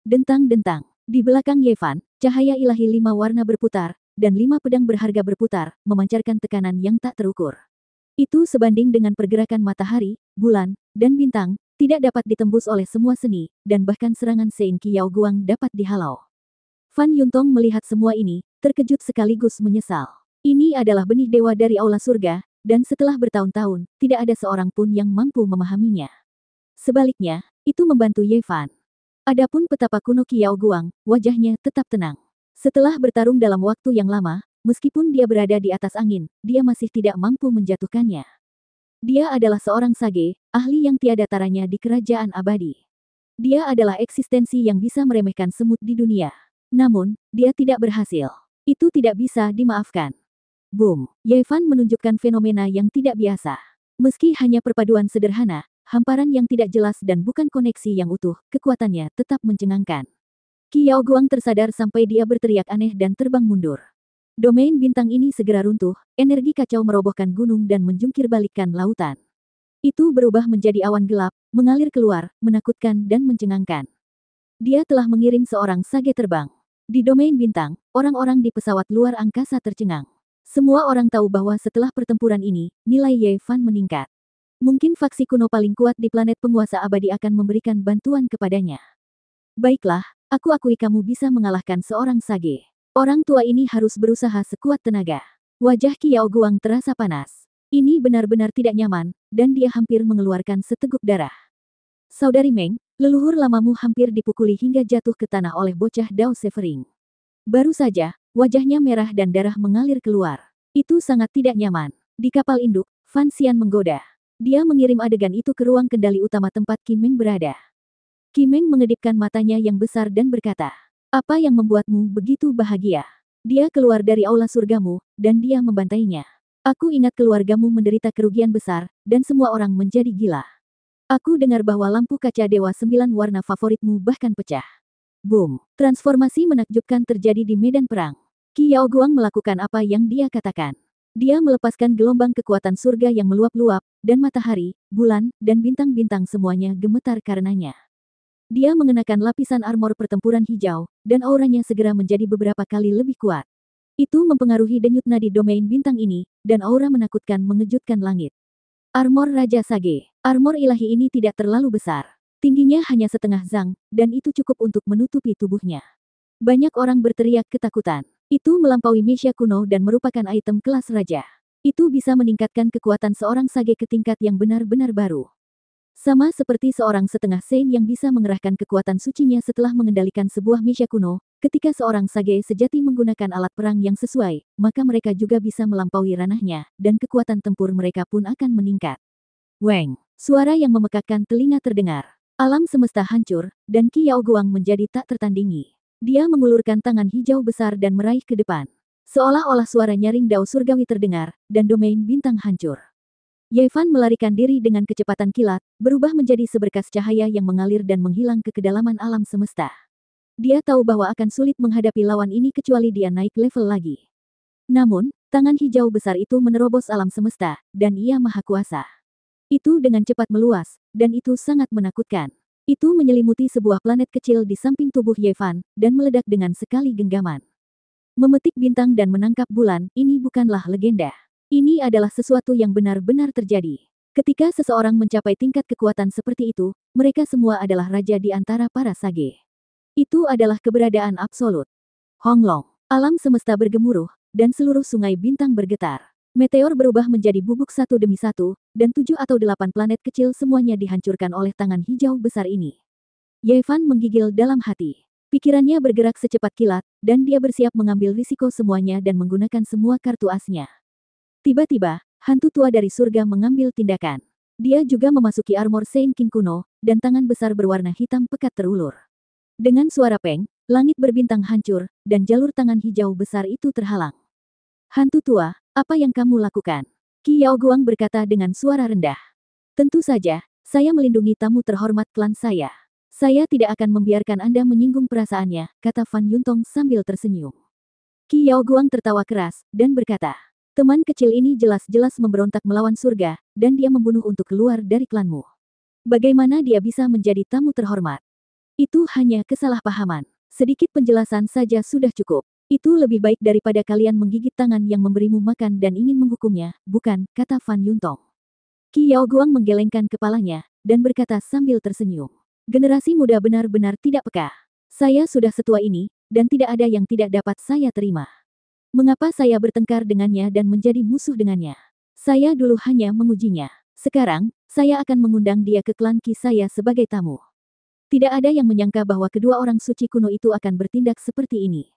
Dentang-dentang. Di belakang Ye Fan, cahaya ilahi 5 warna berputar, dan 5 pedang berharga berputar, memancarkan tekanan yang tak terukur. Itu sebanding dengan pergerakan matahari, bulan, dan bintang, tidak dapat ditembus oleh semua seni, dan bahkan serangan Sein Qi Yaoguang dapat dihalau. Fan Yuntong melihat semua ini, terkejut sekaligus menyesal. Ini adalah benih dewa dari aula surga, dan setelah bertahun-tahun, tidak ada seorang pun yang mampu memahaminya. Sebaliknya, itu membantu Ye Fan. Adapun petapa kuno Qi Yaoguang, wajahnya tetap tenang. Setelah bertarung dalam waktu yang lama, meskipun dia berada di atas angin, dia masih tidak mampu menjatuhkannya. Dia adalah seorang sage, ahli yang tiada taranya di kerajaan abadi. Dia adalah eksistensi yang bisa meremehkan semut di dunia. Namun, dia tidak berhasil. Itu tidak bisa dimaafkan. Boom! Ye Fan menunjukkan fenomena yang tidak biasa. Meski hanya perpaduan sederhana, hamparan yang tidak jelas dan bukan koneksi yang utuh, kekuatannya tetap mencengangkan. Qi Yaoguang tersadar sampai dia berteriak aneh dan terbang mundur. Domain bintang ini segera runtuh, energi kacau merobohkan gunung dan menjungkir-balikkan lautan. Itu berubah menjadi awan gelap, mengalir keluar, menakutkan dan mencengangkan. Dia telah mengirim seorang sage terbang. Di domain bintang, orang-orang di pesawat luar angkasa tercengang. Semua orang tahu bahwa setelah pertempuran ini, nilai Ye Fan meningkat. Mungkin faksi kuno paling kuat di planet penguasa abadi akan memberikan bantuan kepadanya. Baiklah, aku akui kamu bisa mengalahkan seorang sage. Orang tua ini harus berusaha sekuat tenaga. Wajah Qiao Guang terasa panas. Ini benar-benar tidak nyaman, dan dia hampir mengeluarkan seteguk darah. Saudari Meng, leluhur lamamu hampir dipukuli hingga jatuh ke tanah oleh bocah Dao Severing. Baru saja, wajahnya merah dan darah mengalir keluar. Itu sangat tidak nyaman. Di kapal induk, Fan Xian menggoda. Dia mengirim adegan itu ke ruang kendali utama tempat Qi Meng berada. Qi Meng mengedipkan matanya yang besar dan berkata, "Apa yang membuatmu begitu bahagia?" Dia keluar dari aula surgamu, dan dia membantainya. "Aku ingat keluargamu menderita kerugian besar, dan semua orang menjadi gila. Aku dengar bahwa lampu kaca Dewa 9 warna favoritmu bahkan pecah." Boom! Transformasi menakjubkan terjadi di medan perang. Qiao Guang melakukan apa yang dia katakan. Dia melepaskan gelombang kekuatan surga yang meluap-luap, dan matahari, bulan, dan bintang-bintang semuanya gemetar karenanya. Dia mengenakan lapisan armor pertempuran hijau, dan auranya segera menjadi beberapa kali lebih kuat. Itu mempengaruhi denyut nadi domain bintang ini, dan aura menakutkan mengejutkan langit. Armor Raja Sage. Armor ilahi ini tidak terlalu besar. Tingginya hanya setengah zang, dan itu cukup untuk menutupi tubuhnya. Banyak orang berteriak ketakutan. Itu melampaui Meisha kuno dan merupakan item kelas raja. Itu bisa meningkatkan kekuatan seorang sage ke tingkat yang benar-benar baru. Sama seperti seorang setengah saint yang bisa mengerahkan kekuatan sucinya setelah mengendalikan sebuah Meisha kuno, ketika seorang sage sejati menggunakan alat perang yang sesuai, maka mereka juga bisa melampaui ranahnya, dan kekuatan tempur mereka pun akan meningkat. Weng! Suara yang memekakkan telinga terdengar. Alam semesta hancur, dan Qiao Guang menjadi tak tertandingi. Dia mengulurkan tangan hijau besar dan meraih ke depan. Seolah-olah suara nyaring Dao surgawi terdengar, dan domain bintang hancur. Ye Fan melarikan diri dengan kecepatan kilat, berubah menjadi seberkas cahaya yang mengalir dan menghilang ke kedalaman alam semesta. Dia tahu bahwa akan sulit menghadapi lawan ini kecuali dia naik level lagi. Namun, tangan hijau besar itu menerobos alam semesta, dan ia maha kuasa. Itu dengan cepat meluas, dan itu sangat menakutkan. Itu menyelimuti sebuah planet kecil di samping tubuh Ye Fan, dan meledak dengan sekali genggaman. Memetik bintang dan menangkap bulan, ini bukanlah legenda. Ini adalah sesuatu yang benar-benar terjadi. Ketika seseorang mencapai tingkat kekuatan seperti itu, mereka semua adalah raja di antara para sage. Itu adalah keberadaan absolut. Honglong. Alam semesta bergemuruh, dan seluruh sungai bintang bergetar. Meteor berubah menjadi bubuk satu demi satu, dan 7 atau 8 planet kecil semuanya dihancurkan oleh tangan hijau besar ini. Ye Fan menggigil dalam hati. Pikirannya bergerak secepat kilat, dan dia bersiap mengambil risiko semuanya dan menggunakan semua kartu asnya. Tiba-tiba, hantu tua dari surga mengambil tindakan. Dia juga memasuki armor Saint King kuno, dan tangan besar berwarna hitam pekat terulur. Dengan suara peng, langit berbintang hancur, dan jalur tangan hijau besar itu terhalang. "Hantu tua, apa yang kamu lakukan?" Qiao Guang berkata dengan suara rendah. "Tentu saja, saya melindungi tamu terhormat klan saya. Saya tidak akan membiarkan Anda menyinggung perasaannya," kata Fan Yuntong sambil tersenyum. Qiao Guang tertawa keras, dan berkata, "Teman kecil ini jelas-jelas memberontak melawan surga, dan dia membunuh untuk keluar dari klanmu. Bagaimana dia bisa menjadi tamu terhormat? Itu hanya kesalahpahaman. Sedikit penjelasan saja sudah cukup. Itu lebih baik daripada kalian menggigit tangan yang memberimu makan dan ingin menghukumnya, bukan?" kata Fan Yuntong. Qiao Guang menggelengkan kepalanya, dan berkata sambil tersenyum. "Generasi muda benar-benar tidak peka. Saya sudah setua ini, dan tidak ada yang tidak dapat saya terima. Mengapa saya bertengkar dengannya dan menjadi musuh dengannya? Saya dulu hanya mengujinya. Sekarang, saya akan mengundang dia ke klan Qi saya sebagai tamu." Tidak ada yang menyangka bahwa kedua orang suci kuno itu akan bertindak seperti ini.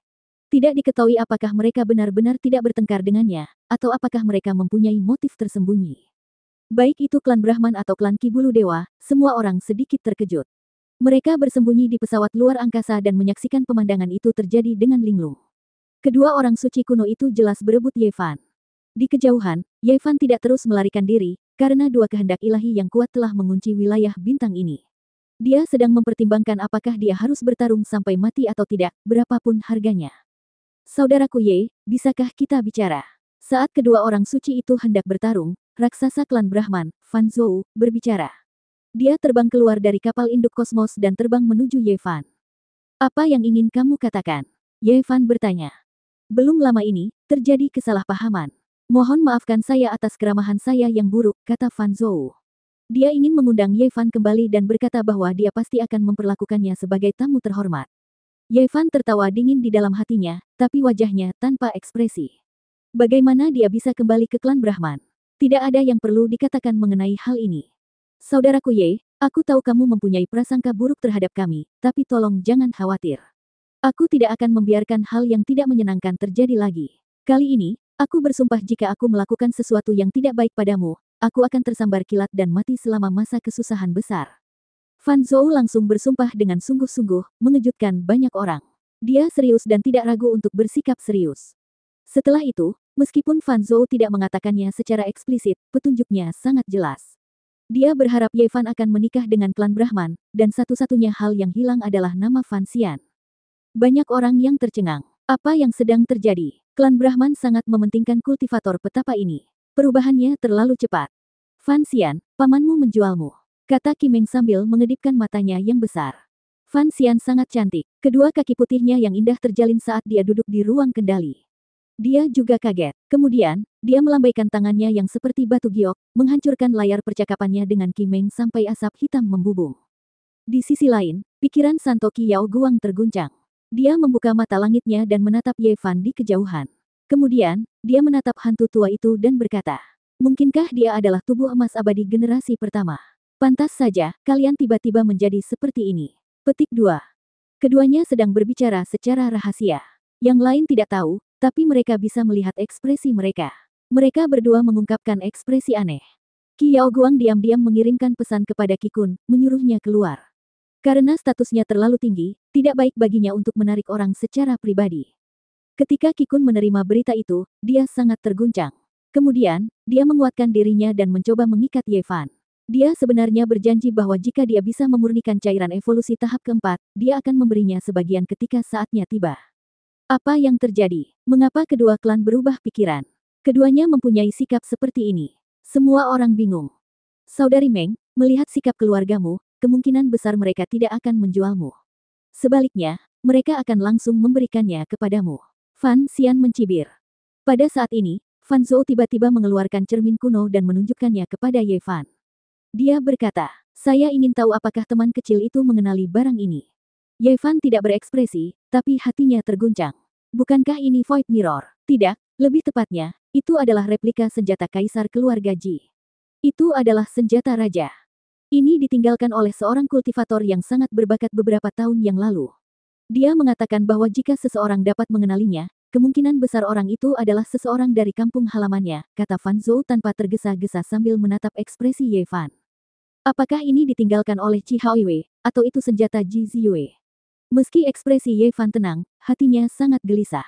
Tidak diketahui apakah mereka benar-benar tidak bertengkar dengannya, atau apakah mereka mempunyai motif tersembunyi. Baik itu klan Brahman atau klan Qi Bulu Dewa, semua orang sedikit terkejut. Mereka bersembunyi di pesawat luar angkasa dan menyaksikan pemandangan itu terjadi dengan linglung. Kedua orang suci kuno itu jelas berebut Ye Fan. Di kejauhan, Ye Fan tidak terus melarikan diri, karena dua kehendak ilahi yang kuat telah mengunci wilayah bintang ini. Dia sedang mempertimbangkan apakah dia harus bertarung sampai mati atau tidak, berapapun harganya. "Saudaraku Ye, bisakah kita bicara?" Saat kedua orang suci itu hendak bertarung, raksasa klan Brahman, Fan Zhou, berbicara. Dia terbang keluar dari kapal induk kosmos dan terbang menuju Ye Fan. Apa yang ingin kamu katakan? Ye Fan bertanya. Belum lama ini, terjadi kesalahpahaman. Mohon maafkan saya atas keramahan saya yang buruk, kata Fan Zhou. Dia ingin mengundang Ye Fan kembali dan berkata bahwa dia pasti akan memperlakukannya sebagai tamu terhormat. Ye Fan tertawa dingin di dalam hatinya, tapi wajahnya tanpa ekspresi. Bagaimana dia bisa kembali ke klan Brahman? Tidak ada yang perlu dikatakan mengenai hal ini. Saudaraku Ye, aku tahu kamu mempunyai prasangka buruk terhadap kami, tapi tolong jangan khawatir. Aku tidak akan membiarkan hal yang tidak menyenangkan terjadi lagi. Kali ini, aku bersumpah jika aku melakukan sesuatu yang tidak baik padamu, aku akan tersambar kilat dan mati selama masa kesusahan besar. Fan Zhou langsung bersumpah dengan sungguh-sungguh, mengejutkan banyak orang. Dia serius dan tidak ragu untuk bersikap serius. Setelah itu, meskipun Fan Zhou tidak mengatakannya secara eksplisit, petunjuknya sangat jelas. Dia berharap Ye Fan akan menikah dengan klan Brahman, dan satu-satunya hal yang hilang adalah nama Fan Xian. Banyak orang yang tercengang. Apa yang sedang terjadi? Klan Brahman sangat mementingkan kultivator petapa ini. Perubahannya terlalu cepat. Fan Xian, pamanmu menjualmu, kata Kimeng sambil mengedipkan matanya yang besar. Fan Xian sangat cantik. Kedua kaki putihnya yang indah terjalin saat dia duduk di ruang kendali. Dia juga kaget. Kemudian, dia melambaikan tangannya yang seperti batu giok, menghancurkan layar percakapannya dengan Kimeng sampai asap hitam membubung. Di sisi lain, pikiran Santo Qiao Guang terguncang. Dia membuka mata langitnya dan menatap Ye Fan di kejauhan. Kemudian, dia menatap hantu tua itu dan berkata, mungkinkah dia adalah tubuh emas abadi generasi pertama? Pantas saja, kalian tiba-tiba menjadi seperti ini. Petik 2. Keduanya sedang berbicara secara rahasia. Yang lain tidak tahu, tapi mereka bisa melihat ekspresi mereka. Mereka berdua mengungkapkan ekspresi aneh. Qiao Guang diam-diam mengirimkan pesan kepada Qi-kun, menyuruhnya keluar. Karena statusnya terlalu tinggi, tidak baik baginya untuk menarik orang secara pribadi. Ketika Qi-kun menerima berita itu, dia sangat terguncang. Kemudian, dia menguatkan dirinya dan mencoba mengikat Ye Fan. Dia sebenarnya berjanji bahwa jika dia bisa memurnikan cairan evolusi tahap keempat, dia akan memberinya sebagian ketika saatnya tiba. Apa yang terjadi? Mengapa kedua klan berubah pikiran? Keduanya mempunyai sikap seperti ini. Semua orang bingung. Saudari Meng, melihat sikap keluargamu, kemungkinan besar mereka tidak akan menjualmu. Sebaliknya, mereka akan langsung memberikannya kepadamu. Fan Xian mencibir. Pada saat ini, Fan Zhou tiba-tiba mengeluarkan cermin kuno dan menunjukkannya kepada Ye Fan. Dia berkata, saya ingin tahu apakah teman kecil itu mengenali barang ini. Ye Fan tidak berekspresi, tapi hatinya terguncang. Bukankah ini Void Mirror? Tidak, lebih tepatnya, itu adalah replika senjata kaisar keluarga Ji. Itu adalah senjata raja. Ini ditinggalkan oleh seorang kultivator yang sangat berbakat beberapa tahun yang lalu. Dia mengatakan bahwa jika seseorang dapat mengenalinya, kemungkinan besar orang itu adalah seseorang dari kampung halamannya, kata Fan Zhou tanpa tergesa-gesa sambil menatap ekspresi Ye Fan. Apakah ini ditinggalkan oleh Qi Haoyue, atau itu senjata Ji Ziyue? Meski ekspresi Ye Fan tenang, hatinya sangat gelisah.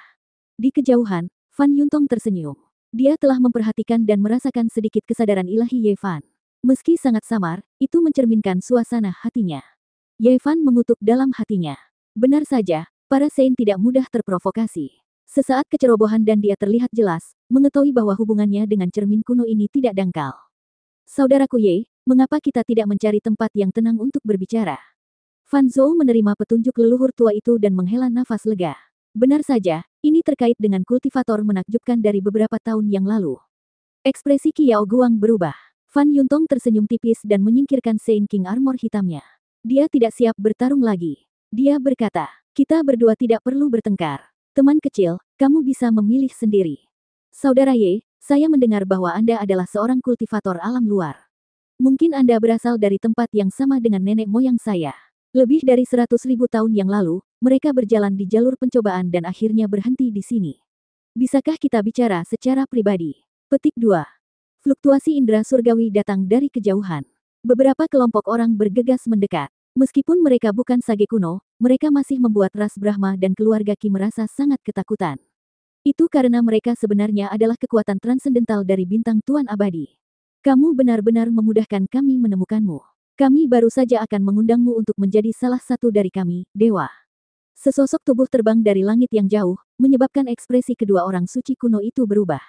Di kejauhan, Fan Yuntong tersenyum. Dia telah memperhatikan dan merasakan sedikit kesadaran ilahi Ye Fan. Meski sangat samar, itu mencerminkan suasana hatinya. Ye Fan mengutuk dalam hatinya. Benar saja, para Saint tidak mudah terprovokasi. Sesaat kecerobohan dan dia terlihat jelas, mengetahui bahwa hubungannya dengan cermin kuno ini tidak dangkal. Saudaraku Ye, mengapa kita tidak mencari tempat yang tenang untuk berbicara? Fan Zhou menerima petunjuk leluhur tua itu dan menghela nafas lega. Benar saja, ini terkait dengan kultivator menakjubkan dari beberapa tahun yang lalu. Ekspresi Qiao Guang berubah. Fan Yuntong tersenyum tipis dan menyingkirkan Saint King armor hitamnya. Dia tidak siap bertarung lagi. Dia berkata, kita berdua tidak perlu bertengkar. Teman kecil, kamu bisa memilih sendiri. Saudara Ye, saya mendengar bahwa Anda adalah seorang kultivator alam luar. Mungkin Anda berasal dari tempat yang sama dengan nenek moyang saya. Lebih dari 100.000 tahun yang lalu, mereka berjalan di jalur pencobaan dan akhirnya berhenti di sini. Bisakah kita bicara secara pribadi? Petik 2. Fluktuasi indera surgawi datang dari kejauhan. Beberapa kelompok orang bergegas mendekat. Meskipun mereka bukan sage kuno, mereka masih membuat ras Brahma dan keluarga Qi merasa sangat ketakutan. Itu karena mereka sebenarnya adalah kekuatan transendental dari bintang Tuan Abadi. Kamu benar-benar memudahkan kami menemukanmu. Kami baru saja akan mengundangmu untuk menjadi salah satu dari kami, Dewa. Sesosok tubuh terbang dari langit yang jauh, menyebabkan ekspresi kedua orang suci kuno itu berubah.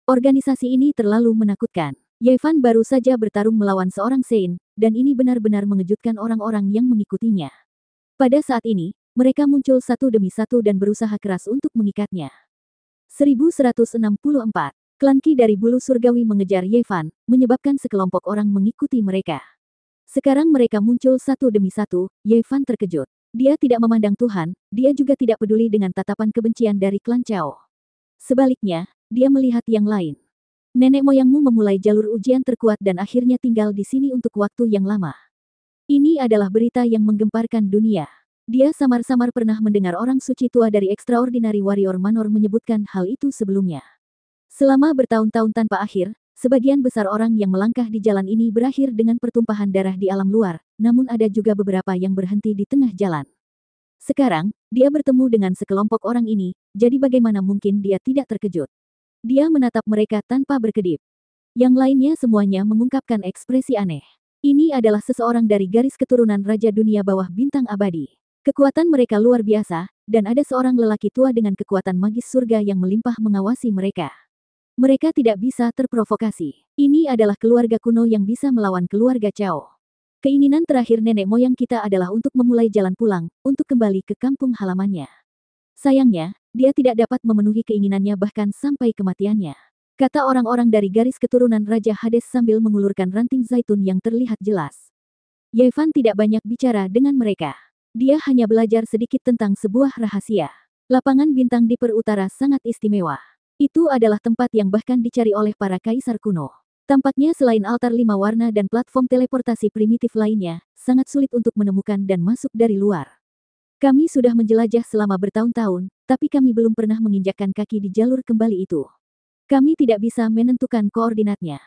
Organisasi ini terlalu menakutkan. Ye Fan baru saja bertarung melawan seorang Saint, dan ini benar-benar mengejutkan orang-orang yang mengikutinya. Pada saat ini, mereka muncul satu demi satu dan berusaha keras untuk mengikatnya. 1164. Klan Qi dari bulu surgawi mengejar Ye Fan, menyebabkan sekelompok orang mengikuti mereka. Sekarang mereka muncul satu demi satu, Ye Fan terkejut. Dia tidak memandang Tuhan, dia juga tidak peduli dengan tatapan kebencian dari klan Chao. Sebaliknya, dia melihat yang lain. Nenek moyangmu memulai jalur ujian terkuat dan akhirnya tinggal di sini untuk waktu yang lama. Ini adalah berita yang menggemparkan dunia. Dia samar-samar pernah mendengar orang suci tua dari Extraordinary Warrior Manor menyebutkan hal itu sebelumnya. Selama bertahun-tahun tanpa akhir, sebagian besar orang yang melangkah di jalan ini berakhir dengan pertumpahan darah di alam luar, namun ada juga beberapa yang berhenti di tengah jalan. Sekarang, dia bertemu dengan sekelompok orang ini, jadi bagaimana mungkin dia tidak terkejut? Dia menatap mereka tanpa berkedip. Yang lainnya semuanya mengungkapkan ekspresi aneh. Ini adalah seseorang dari garis keturunan Raja Dunia Bawah Bintang Abadi. Kekuatan mereka luar biasa, dan ada seorang lelaki tua dengan kekuatan magis surga yang melimpah mengawasi mereka. Mereka tidak bisa terprovokasi. Ini adalah keluarga kuno yang bisa melawan keluarga Chao. Keinginan terakhir nenek moyang kita adalah untuk memulai jalan pulang, untuk kembali ke kampung halamannya. Sayangnya, dia tidak dapat memenuhi keinginannya bahkan sampai kematiannya. Kata orang-orang dari garis keturunan Raja Hades sambil mengulurkan ranting zaitun yang terlihat jelas. Ye Fan tidak banyak bicara dengan mereka. Dia hanya belajar sedikit tentang sebuah rahasia. Lapangan bintang di Perutara sangat istimewa. Itu adalah tempat yang bahkan dicari oleh para kaisar kuno. Tampaknya selain altar 5 warna dan platform teleportasi primitif lainnya, sangat sulit untuk menemukan dan masuk dari luar. Kami sudah menjelajah selama bertahun-tahun, tapi kami belum pernah menginjakkan kaki di jalur kembali itu. Kami tidak bisa menentukan koordinatnya.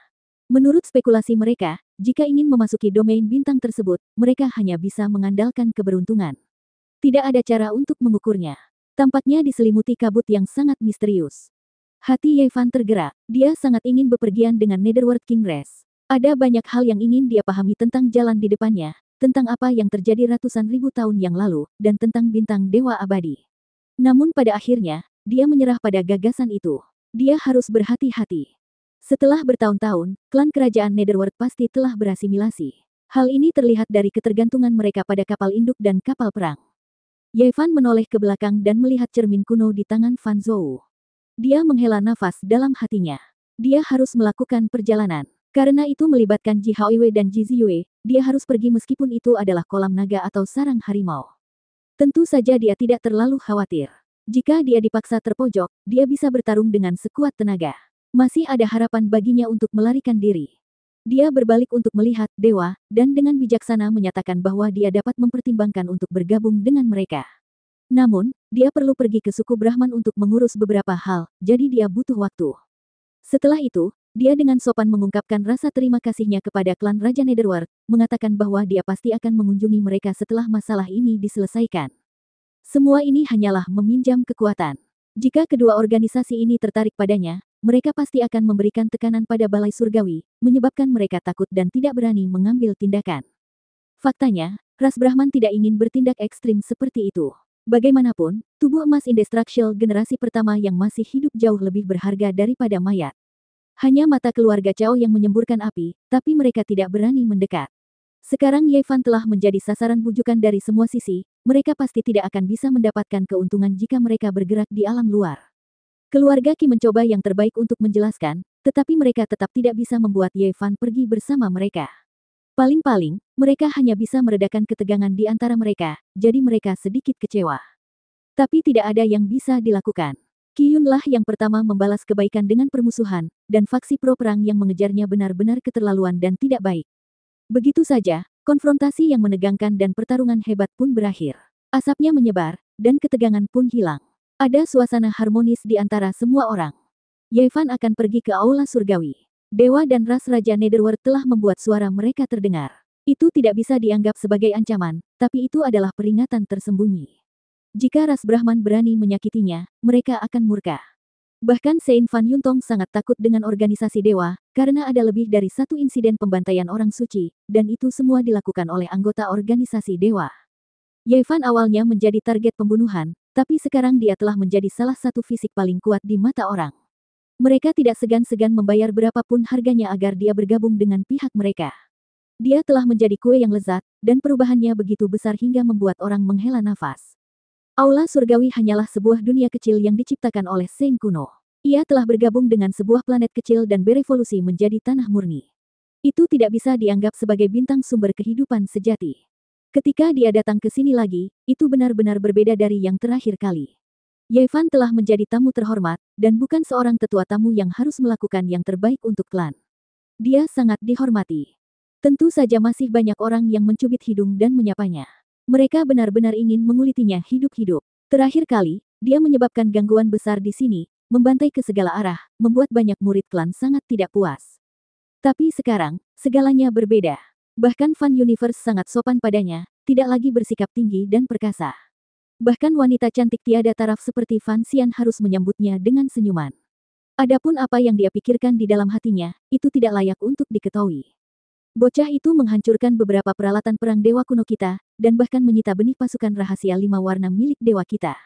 Menurut spekulasi mereka, jika ingin memasuki domain bintang tersebut, mereka hanya bisa mengandalkan keberuntungan. Tidak ada cara untuk mengukurnya. Tampaknya diselimuti kabut yang sangat misterius. Hati Ye Fan tergerak, dia sangat ingin bepergian dengan Netherworld King Race. Ada banyak hal yang ingin dia pahami tentang jalan di depannya, tentang apa yang terjadi ratusan ribu tahun yang lalu, dan tentang bintang dewa abadi. Namun pada akhirnya, dia menyerah pada gagasan itu. Dia harus berhati-hati. Setelah bertahun-tahun, klan kerajaan Netherworld pasti telah berasimilasi. Hal ini terlihat dari ketergantungan mereka pada kapal induk dan kapal perang. Ye Fan menoleh ke belakang dan melihat cermin kuno di tangan Fan Zhou. Dia menghela nafas dalam hatinya. Dia harus melakukan perjalanan. Karena itu melibatkan Ji Haoiwei dan Ji Ziyue, dia harus pergi meskipun itu adalah kolam naga atau sarang harimau. Tentu saja dia tidak terlalu khawatir. Jika dia dipaksa terpojok, dia bisa bertarung dengan sekuat tenaga. Masih ada harapan baginya untuk melarikan diri. Dia berbalik untuk melihat dewa, dan dengan bijaksana menyatakan bahwa dia dapat mempertimbangkan untuk bergabung dengan mereka. Namun, dia perlu pergi ke suku Brahman untuk mengurus beberapa hal, jadi dia butuh waktu. Setelah itu, dia dengan sopan mengungkapkan rasa terima kasihnya kepada klan Raja Netherworld, mengatakan bahwa dia pasti akan mengunjungi mereka setelah masalah ini diselesaikan. Semua ini hanyalah meminjam kekuatan. Jika kedua organisasi ini tertarik padanya, mereka pasti akan memberikan tekanan pada Balai Surgawi, menyebabkan mereka takut dan tidak berani mengambil tindakan. Faktanya, ras Brahman tidak ingin bertindak ekstrim seperti itu. Bagaimanapun, tubuh emas indestructible generasi pertama yang masih hidup jauh lebih berharga daripada mayat. Hanya mata keluarga Chao yang menyemburkan api, tapi mereka tidak berani mendekat. Sekarang Ye Fan telah menjadi sasaran bujukan dari semua sisi, mereka pasti tidak akan bisa mendapatkan keuntungan jika mereka bergerak di alam luar. Keluarga Qi mencoba yang terbaik untuk menjelaskan, tetapi mereka tetap tidak bisa membuat Ye Fan pergi bersama mereka. Paling-paling, mereka hanya bisa meredakan ketegangan di antara mereka, jadi mereka sedikit kecewa. Tapi tidak ada yang bisa dilakukan. Qi Yunlah yang pertama membalas kebaikan dengan permusuhan, dan faksi pro perang yang mengejarnya benar-benar keterlaluan dan tidak baik. Begitu saja, konfrontasi yang menegangkan dan pertarungan hebat pun berakhir. Asapnya menyebar, dan ketegangan pun hilang. Ada suasana harmonis di antara semua orang. Ye Fan akan pergi ke Aula Surgawi. Dewa dan ras Raja Netherworld telah membuat suara mereka terdengar. Itu tidak bisa dianggap sebagai ancaman, tapi itu adalah peringatan tersembunyi. Jika ras Brahman berani menyakitinya, mereka akan murka. Bahkan Sein Fan Yuntong sangat takut dengan organisasi dewa, karena ada lebih dari satu insiden pembantaian orang suci, dan itu semua dilakukan oleh anggota organisasi dewa. Ye Fan awalnya menjadi target pembunuhan, tapi sekarang dia telah menjadi salah satu fisik paling kuat di mata orang. Mereka tidak segan-segan membayar berapapun harganya agar dia bergabung dengan pihak mereka. Dia telah menjadi kue yang lezat, dan perubahannya begitu besar hingga membuat orang menghela nafas. Aula surgawi hanyalah sebuah dunia kecil yang diciptakan oleh Saint kuno. Ia telah bergabung dengan sebuah planet kecil dan berevolusi menjadi tanah murni. Itu tidak bisa dianggap sebagai bintang sumber kehidupan sejati. Ketika dia datang ke sini lagi, itu benar-benar berbeda dari yang terakhir kali. Yevan telah menjadi tamu terhormat, dan bukan seorang tetua tamu yang harus melakukan yang terbaik untuk klan. Dia sangat dihormati. Tentu saja masih banyak orang yang mencubit hidung dan menyapanya. Mereka benar-benar ingin mengulitinya hidup-hidup. Terakhir kali, dia menyebabkan gangguan besar di sini, membantai ke segala arah, membuat banyak murid klan sangat tidak puas. Tapi sekarang, segalanya berbeda. Bahkan Fan Universe sangat sopan padanya, tidak lagi bersikap tinggi dan perkasa. Bahkan wanita cantik tiada taraf seperti Fan Xian harus menyambutnya dengan senyuman. Adapun apa yang dia pikirkan di dalam hatinya, itu tidak layak untuk diketahui. Bocah itu menghancurkan beberapa peralatan perang dewa kuno kita, dan bahkan menyita benih pasukan rahasia 5 warna milik dewa kita.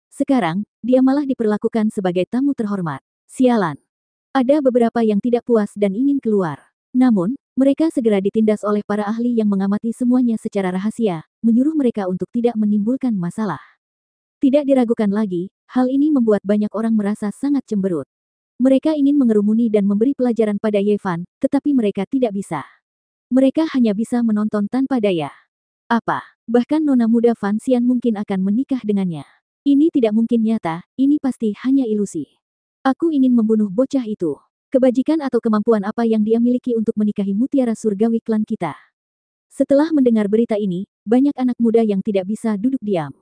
Sekarang, dia malah diperlakukan sebagai tamu terhormat. Sialan. Ada beberapa yang tidak puas dan ingin keluar. Namun, mereka segera ditindas oleh para ahli yang mengamati semuanya secara rahasia, menyuruh mereka untuk tidak menimbulkan masalah. Tidak diragukan lagi, hal ini membuat banyak orang merasa sangat cemberut. Mereka ingin mengerumuni dan memberi pelajaran pada Yevan, tetapi mereka tidak bisa. Mereka hanya bisa menonton tanpa daya. Apa? Bahkan nona muda Fan Xian mungkin akan menikah dengannya. Ini tidak mungkin nyata, ini pasti hanya ilusi. Aku ingin membunuh bocah itu. Kebajikan atau kemampuan apa yang dia miliki untuk menikahi mutiara surgawi klan kita? Setelah mendengar berita ini, banyak anak muda yang tidak bisa duduk diam.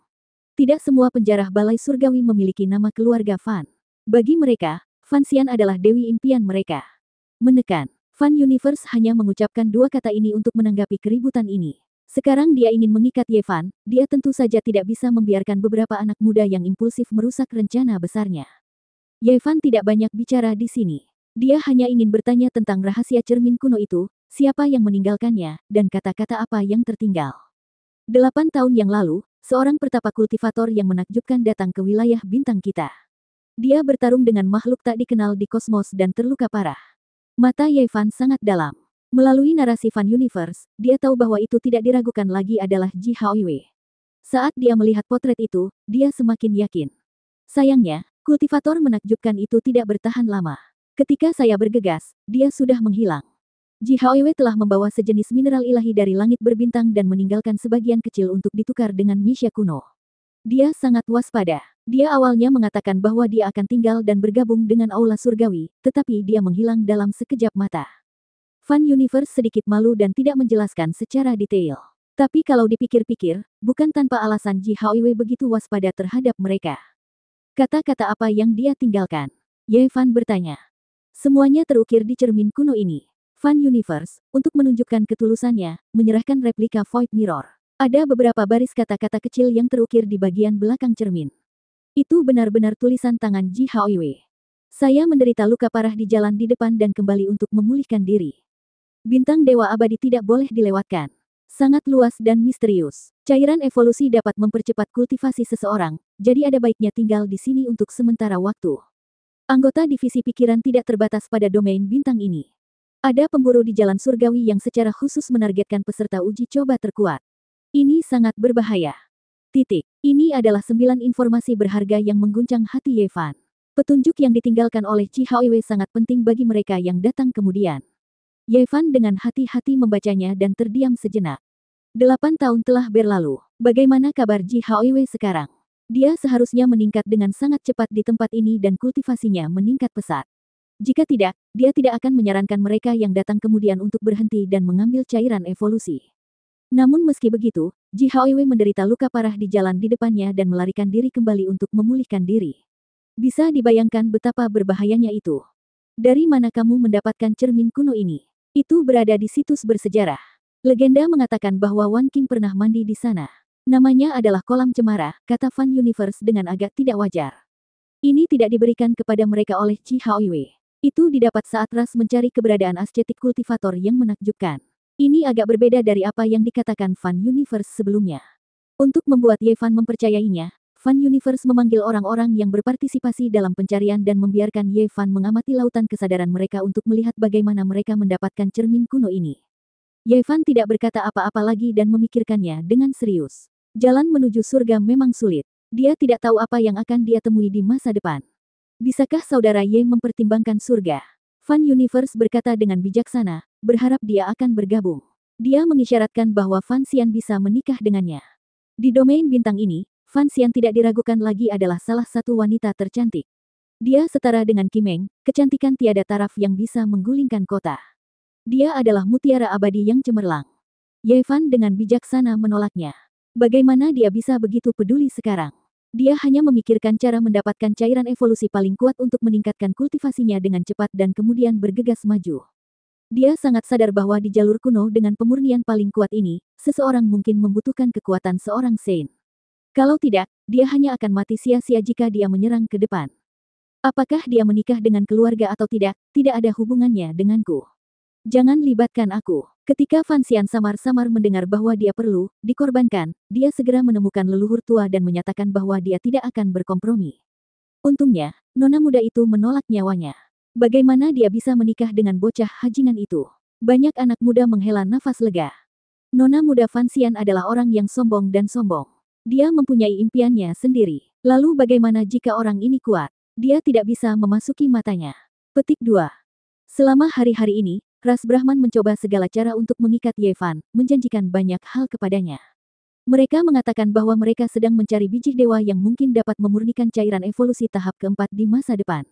Tidak semua penjarah balai surgawi memiliki nama keluarga Fan. Bagi mereka, Fan Xian adalah dewi impian mereka. Menekan. Fan Universe hanya mengucapkan dua kata ini untuk menanggapi keributan ini. Sekarang dia ingin mengikat Yevan, dia tentu saja tidak bisa membiarkan beberapa anak muda yang impulsif merusak rencana besarnya. Yevan tidak banyak bicara di sini. Dia hanya ingin bertanya tentang rahasia cermin kuno itu, siapa yang meninggalkannya, dan kata-kata apa yang tertinggal. 8 tahun yang lalu, seorang pertapa kultivator yang menakjubkan datang ke wilayah bintang kita. Dia bertarung dengan makhluk tak dikenal di kosmos dan terluka parah. Mata Yevan sangat dalam. Melalui narasi Fan Universe, dia tahu bahwa itu tidak diragukan lagi adalah Ji Haoiwei. Saat dia melihat potret itu, dia semakin yakin. Sayangnya, kultivator menakjubkan itu tidak bertahan lama. Ketika saya bergegas, dia sudah menghilang. Ji Haoiwei telah membawa sejenis mineral ilahi dari langit berbintang dan meninggalkan sebagian kecil untuk ditukar dengan Misha kuno. Dia sangat waspada. Dia awalnya mengatakan bahwa dia akan tinggal dan bergabung dengan Aula Surgawi, tetapi dia menghilang dalam sekejap mata. Fan Universe sedikit malu dan tidak menjelaskan secara detail. Tapi kalau dipikir-pikir, bukan tanpa alasan Ji Haoiwei begitu waspada terhadap mereka. Kata-kata apa yang dia tinggalkan? Yevan bertanya. Semuanya terukir di cermin kuno ini. Fan Universe, untuk menunjukkan ketulusannya, menyerahkan replika Void Mirror. Ada beberapa baris kata-kata kecil yang terukir di bagian belakang cermin. Itu benar-benar tulisan tangan Ji Haoiwei. Saya menderita luka parah di jalan di depan dan kembali untuk memulihkan diri. Bintang Dewa Abadi tidak boleh dilewatkan. Sangat luas dan misterius. Cairan evolusi dapat mempercepat kultivasi seseorang, jadi ada baiknya tinggal di sini untuk sementara waktu. Anggota divisi pikiran tidak terbatas pada domain bintang ini. Ada pemburu di jalan surgawi yang secara khusus menargetkan peserta uji coba terkuat. Ini sangat berbahaya. Titik. Ini adalah 9 informasi berharga yang mengguncang hati Yevan. Petunjuk yang ditinggalkan oleh Ji Haoiwei sangat penting bagi mereka yang datang kemudian. Yevan dengan hati-hati membacanya dan terdiam sejenak. 8 tahun telah berlalu. Bagaimana kabar Ji Haoiwei sekarang? Dia seharusnya meningkat dengan sangat cepat di tempat ini dan kultivasinya meningkat pesat. Jika tidak, dia tidak akan menyarankan mereka yang datang kemudian untuk berhenti dan mengambil cairan evolusi. Namun meski begitu, Ji Haoiwei menderita luka parah di jalan di depannya dan melarikan diri kembali untuk memulihkan diri. Bisa dibayangkan betapa berbahayanya itu. Dari mana kamu mendapatkan cermin kuno ini? Itu berada di situs bersejarah. Legenda mengatakan bahwa Wan Qing pernah mandi di sana. Namanya adalah kolam cemara, kata Fan Universe dengan agak tidak wajar. Ini tidak diberikan kepada mereka oleh Ji Haoiwei. Itu didapat saat Ras mencari keberadaan ascetic kultivator yang menakjubkan. Ini agak berbeda dari apa yang dikatakan Fan Universe sebelumnya. Untuk membuat Yevan mempercayainya, Fan Universe memanggil orang-orang yang berpartisipasi dalam pencarian dan membiarkan Yevan mengamati lautan kesadaran mereka untuk melihat bagaimana mereka mendapatkan cermin kuno ini. Yevan tidak berkata apa-apa lagi dan memikirkannya dengan serius. Jalan menuju surga memang sulit. Dia tidak tahu apa yang akan dia temui di masa depan. Bisakah saudara Ye mempertimbangkan surga? Fan Universe berkata dengan bijaksana, berharap dia akan bergabung. Dia mengisyaratkan bahwa Fan Xian bisa menikah dengannya. Di domain bintang ini, Fan Xian tidak diragukan lagi adalah salah satu wanita tercantik. Dia setara dengan Qimeng, kecantikan tiada taraf yang bisa menggulingkan kota. Dia adalah mutiara abadi yang cemerlang. Ye Fan dengan bijaksana menolaknya. Bagaimana dia bisa begitu peduli sekarang? Dia hanya memikirkan cara mendapatkan cairan evolusi paling kuat untuk meningkatkan kultivasinya dengan cepat dan kemudian bergegas maju. Dia sangat sadar bahwa di jalur kuno dengan pemurnian paling kuat ini, seseorang mungkin membutuhkan kekuatan seorang Saint. Kalau tidak, dia hanya akan mati sia-sia jika dia menyerang ke depan. Apakah dia menikah dengan keluarga atau tidak ada hubungannya denganku. Jangan libatkan aku. Ketika Fan Xian samar-samar mendengar bahwa dia perlu dikorbankan, dia segera menemukan leluhur tua dan menyatakan bahwa dia tidak akan berkompromi. Untungnya, nona muda itu menolak nyawanya. Bagaimana dia bisa menikah dengan bocah hajingan itu? Banyak anak muda menghela nafas lega. Nona muda Fan Xian adalah orang yang sombong dan sombong. Dia mempunyai impiannya sendiri. Lalu bagaimana jika orang ini kuat? Dia tidak bisa memasuki matanya. Petik 2. Selama hari-hari ini, Ras Brahman mencoba segala cara untuk mengikat Ye Fan, menjanjikan banyak hal kepadanya. Mereka mengatakan bahwa mereka sedang mencari biji dewa yang mungkin dapat memurnikan cairan evolusi tahap keempat di masa depan.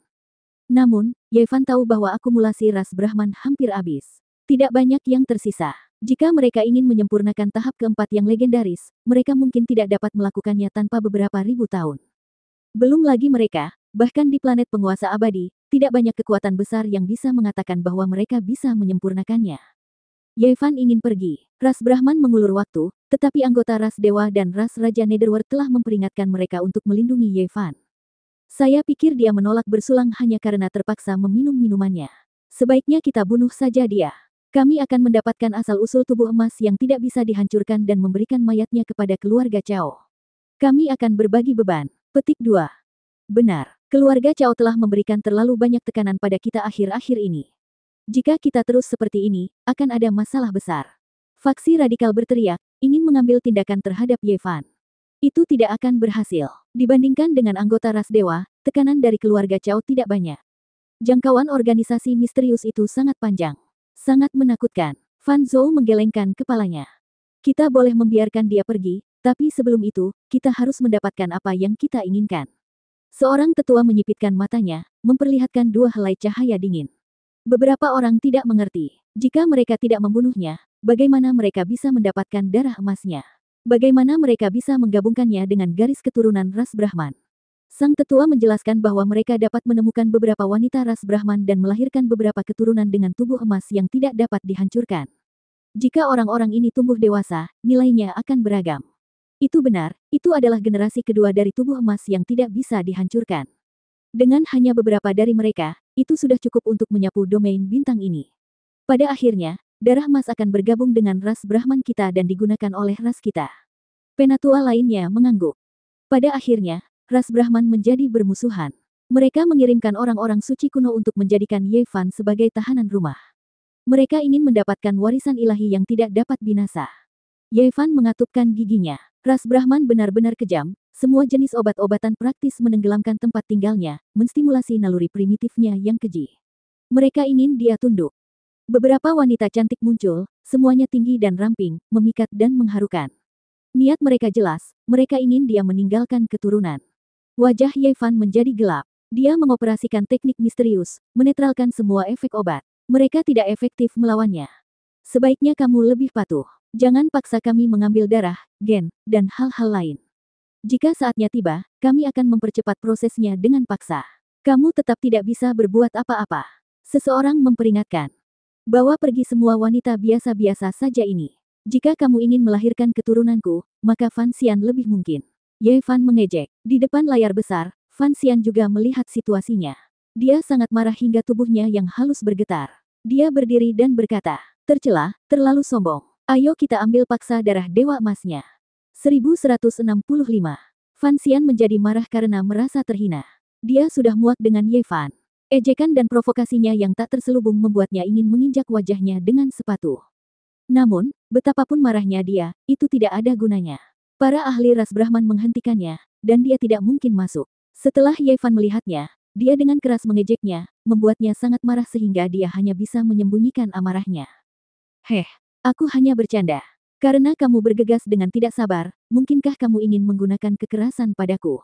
Namun, Ye Fan tahu bahwa akumulasi Ras Brahman hampir habis. Tidak banyak yang tersisa. Jika mereka ingin menyempurnakan tahap keempat yang legendaris, mereka mungkin tidak dapat melakukannya tanpa beberapa ribu tahun. Belum lagi mereka, bahkan di planet penguasa abadi, tidak banyak kekuatan besar yang bisa mengatakan bahwa mereka bisa menyempurnakannya. Ye Fan ingin pergi. Ras Brahman mengulur waktu, tetapi anggota ras dewa dan ras Raja Netherworld telah memperingatkan mereka untuk melindungi Ye Fan. Saya pikir dia menolak bersulang hanya karena terpaksa meminum minumannya. Sebaiknya kita bunuh saja dia. Kami akan mendapatkan asal-usul tubuh emas yang tidak bisa dihancurkan dan memberikan mayatnya kepada keluarga Cao. Kami akan berbagi beban. Petik 2. Benar. Keluarga Cao telah memberikan terlalu banyak tekanan pada kita akhir-akhir ini. Jika kita terus seperti ini, akan ada masalah besar. Faksi radikal berteriak, ingin mengambil tindakan terhadap Ye Fan. Itu tidak akan berhasil. Dibandingkan dengan anggota ras dewa, tekanan dari keluarga Cao tidak banyak. Jangkauan organisasi misterius itu sangat panjang. Sangat menakutkan. Fan Zhou menggelengkan kepalanya. Kita boleh membiarkan dia pergi, tapi sebelum itu, kita harus mendapatkan apa yang kita inginkan. Seorang tetua menyipitkan matanya, memperlihatkan dua helai cahaya dingin. Beberapa orang tidak mengerti. Jika mereka tidak membunuhnya, bagaimana mereka bisa mendapatkan darah emasnya? Bagaimana mereka bisa menggabungkannya dengan garis keturunan ras Brahman? Sang tetua menjelaskan bahwa mereka dapat menemukan beberapa wanita ras Brahman dan melahirkan beberapa keturunan dengan tubuh emas yang tidak dapat dihancurkan. Jika orang-orang ini tumbuh dewasa, nilainya akan beragam. Itu benar, itu adalah generasi kedua dari tubuh emas yang tidak bisa dihancurkan. Dengan hanya beberapa dari mereka, itu sudah cukup untuk menyapu domain bintang ini. Pada akhirnya, darah emas akan bergabung dengan ras Brahman kita dan digunakan oleh ras kita. Penatua lainnya mengangguk. Pada akhirnya, ras Brahman menjadi bermusuhan. Mereka mengirimkan orang-orang suci kuno untuk menjadikan Ye Fan sebagai tahanan rumah. Mereka ingin mendapatkan warisan ilahi yang tidak dapat binasa. Ye Fan mengatupkan giginya. Ras Brahman benar-benar kejam, semua jenis obat-obatan praktis menenggelamkan tempat tinggalnya, menstimulasi naluri primitifnya yang keji. Mereka ingin dia tunduk. Beberapa wanita cantik muncul, semuanya tinggi dan ramping, memikat dan mengharukan. Niat mereka jelas, mereka ingin dia meninggalkan keturunan. Wajah Ye Fan menjadi gelap. Dia mengoperasikan teknik misterius, menetralkan semua efek obat. Mereka tidak efektif melawannya. Sebaiknya kamu lebih patuh. Jangan paksa kami mengambil darah, gen, dan hal-hal lain. Jika saatnya tiba, kami akan mempercepat prosesnya dengan paksa. Kamu tetap tidak bisa berbuat apa-apa. Seseorang memperingatkan. Bawa pergi semua wanita biasa-biasa saja ini. Jika kamu ingin melahirkan keturunanku, maka Fan Xian lebih mungkin. Ye Fan mengejek. Di depan layar besar, Fan Xian juga melihat situasinya. Dia sangat marah hingga tubuhnya yang halus bergetar. Dia berdiri dan berkata, tercela, terlalu sombong. Ayo kita ambil paksa darah dewa emasnya. 1165. Fan Xian menjadi marah karena merasa terhina. Dia sudah muak dengan Ye Fan. Ejekan dan provokasinya yang tak terselubung membuatnya ingin menginjak wajahnya dengan sepatu. Namun, betapapun marahnya dia, itu tidak ada gunanya. Para ahli ras Brahman menghentikannya, dan dia tidak mungkin masuk. Setelah Ye Fan melihatnya, dia dengan keras mengejeknya, membuatnya sangat marah sehingga dia hanya bisa menyembunyikan amarahnya. Heh, aku hanya bercanda. Karena kamu bergegas dengan tidak sabar, mungkinkah kamu ingin menggunakan kekerasan padaku?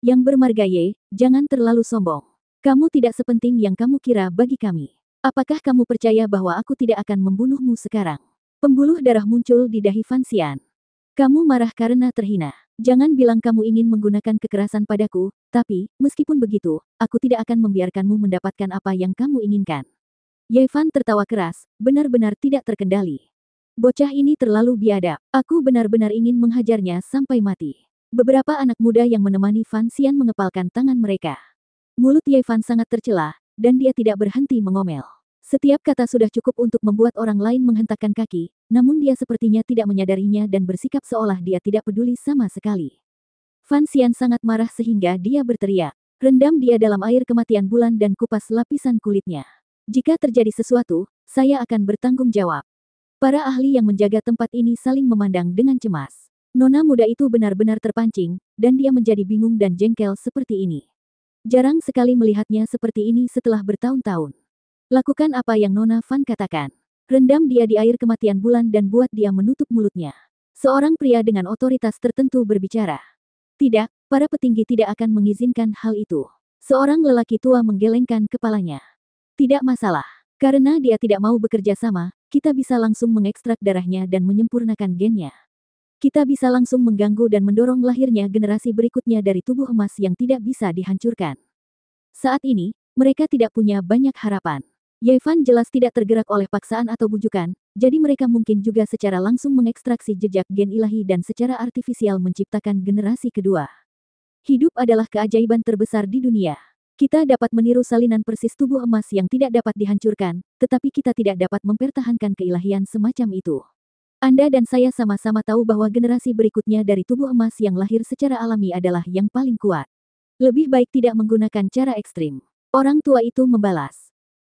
Yang bermarga Ye, jangan terlalu sombong. Kamu tidak sepenting yang kamu kira bagi kami. Apakah kamu percaya bahwa aku tidak akan membunuhmu sekarang? Pembuluh darah muncul di dahi Fan Xian. Kamu marah karena terhina. Jangan bilang kamu ingin menggunakan kekerasan padaku, tapi, meskipun begitu, aku tidak akan membiarkanmu mendapatkan apa yang kamu inginkan. Ye Fan tertawa keras, benar-benar tidak terkendali. Bocah ini terlalu biadab. Aku benar-benar ingin menghajarnya sampai mati. Beberapa anak muda yang menemani Fan Xian mengepalkan tangan mereka. Mulut Ye Fan sangat tercela, dan dia tidak berhenti mengomel. Setiap kata sudah cukup untuk membuat orang lain menghentakkan kaki, namun dia sepertinya tidak menyadarinya dan bersikap seolah dia tidak peduli sama sekali. Fan Xian sangat marah sehingga dia berteriak. Rendam dia dalam air kematian bulan dan kupas lapisan kulitnya. Jika terjadi sesuatu, saya akan bertanggung jawab. Para ahli yang menjaga tempat ini saling memandang dengan cemas. Nona muda itu benar-benar terpancing, dan dia menjadi bingung dan jengkel seperti ini. Jarang sekali melihatnya seperti ini setelah bertahun-tahun. Lakukan apa yang Nona Fan katakan. Rendam dia di air kematian bulan dan buat dia menutup mulutnya. Seorang pria dengan otoritas tertentu berbicara. Tidak, para petinggi tidak akan mengizinkan hal itu. Seorang lelaki tua menggelengkan kepalanya. Tidak masalah. Karena dia tidak mau bekerja sama, kita bisa langsung mengekstrak darahnya dan menyempurnakan gennya. Kita bisa langsung mengganggu dan mendorong lahirnya generasi berikutnya dari tubuh emas yang tidak bisa dihancurkan. Saat ini, mereka tidak punya banyak harapan. Ye Fan jelas tidak tergerak oleh paksaan atau bujukan, jadi mereka mungkin juga secara langsung mengekstraksi jejak gen ilahi dan secara artifisial menciptakan generasi kedua. Hidup adalah keajaiban terbesar di dunia. Kita dapat meniru salinan persis tubuh emas yang tidak dapat dihancurkan, tetapi kita tidak dapat mempertahankan keilahian semacam itu. Anda dan saya sama-sama tahu bahwa generasi berikutnya dari tubuh emas yang lahir secara alami adalah yang paling kuat. Lebih baik tidak menggunakan cara ekstrim. Orang tua itu membalas.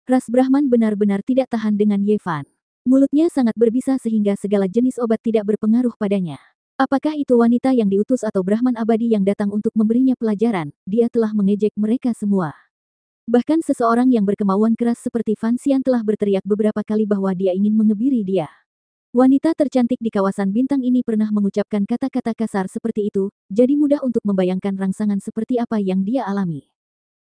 Ras Brahman benar-benar tidak tahan dengan Ye Fan. Mulutnya sangat berbisa sehingga segala jenis obat tidak berpengaruh padanya. Apakah itu wanita yang diutus atau Brahman abadi yang datang untuk memberinya pelajaran? Dia telah mengejek mereka semua. Bahkan seseorang yang berkemauan keras seperti Fan Xian telah berteriak beberapa kali bahwa dia ingin mengebiri dia. Wanita tercantik di kawasan bintang ini pernah mengucapkan kata-kata kasar seperti itu, jadi mudah untuk membayangkan rangsangan seperti apa yang dia alami.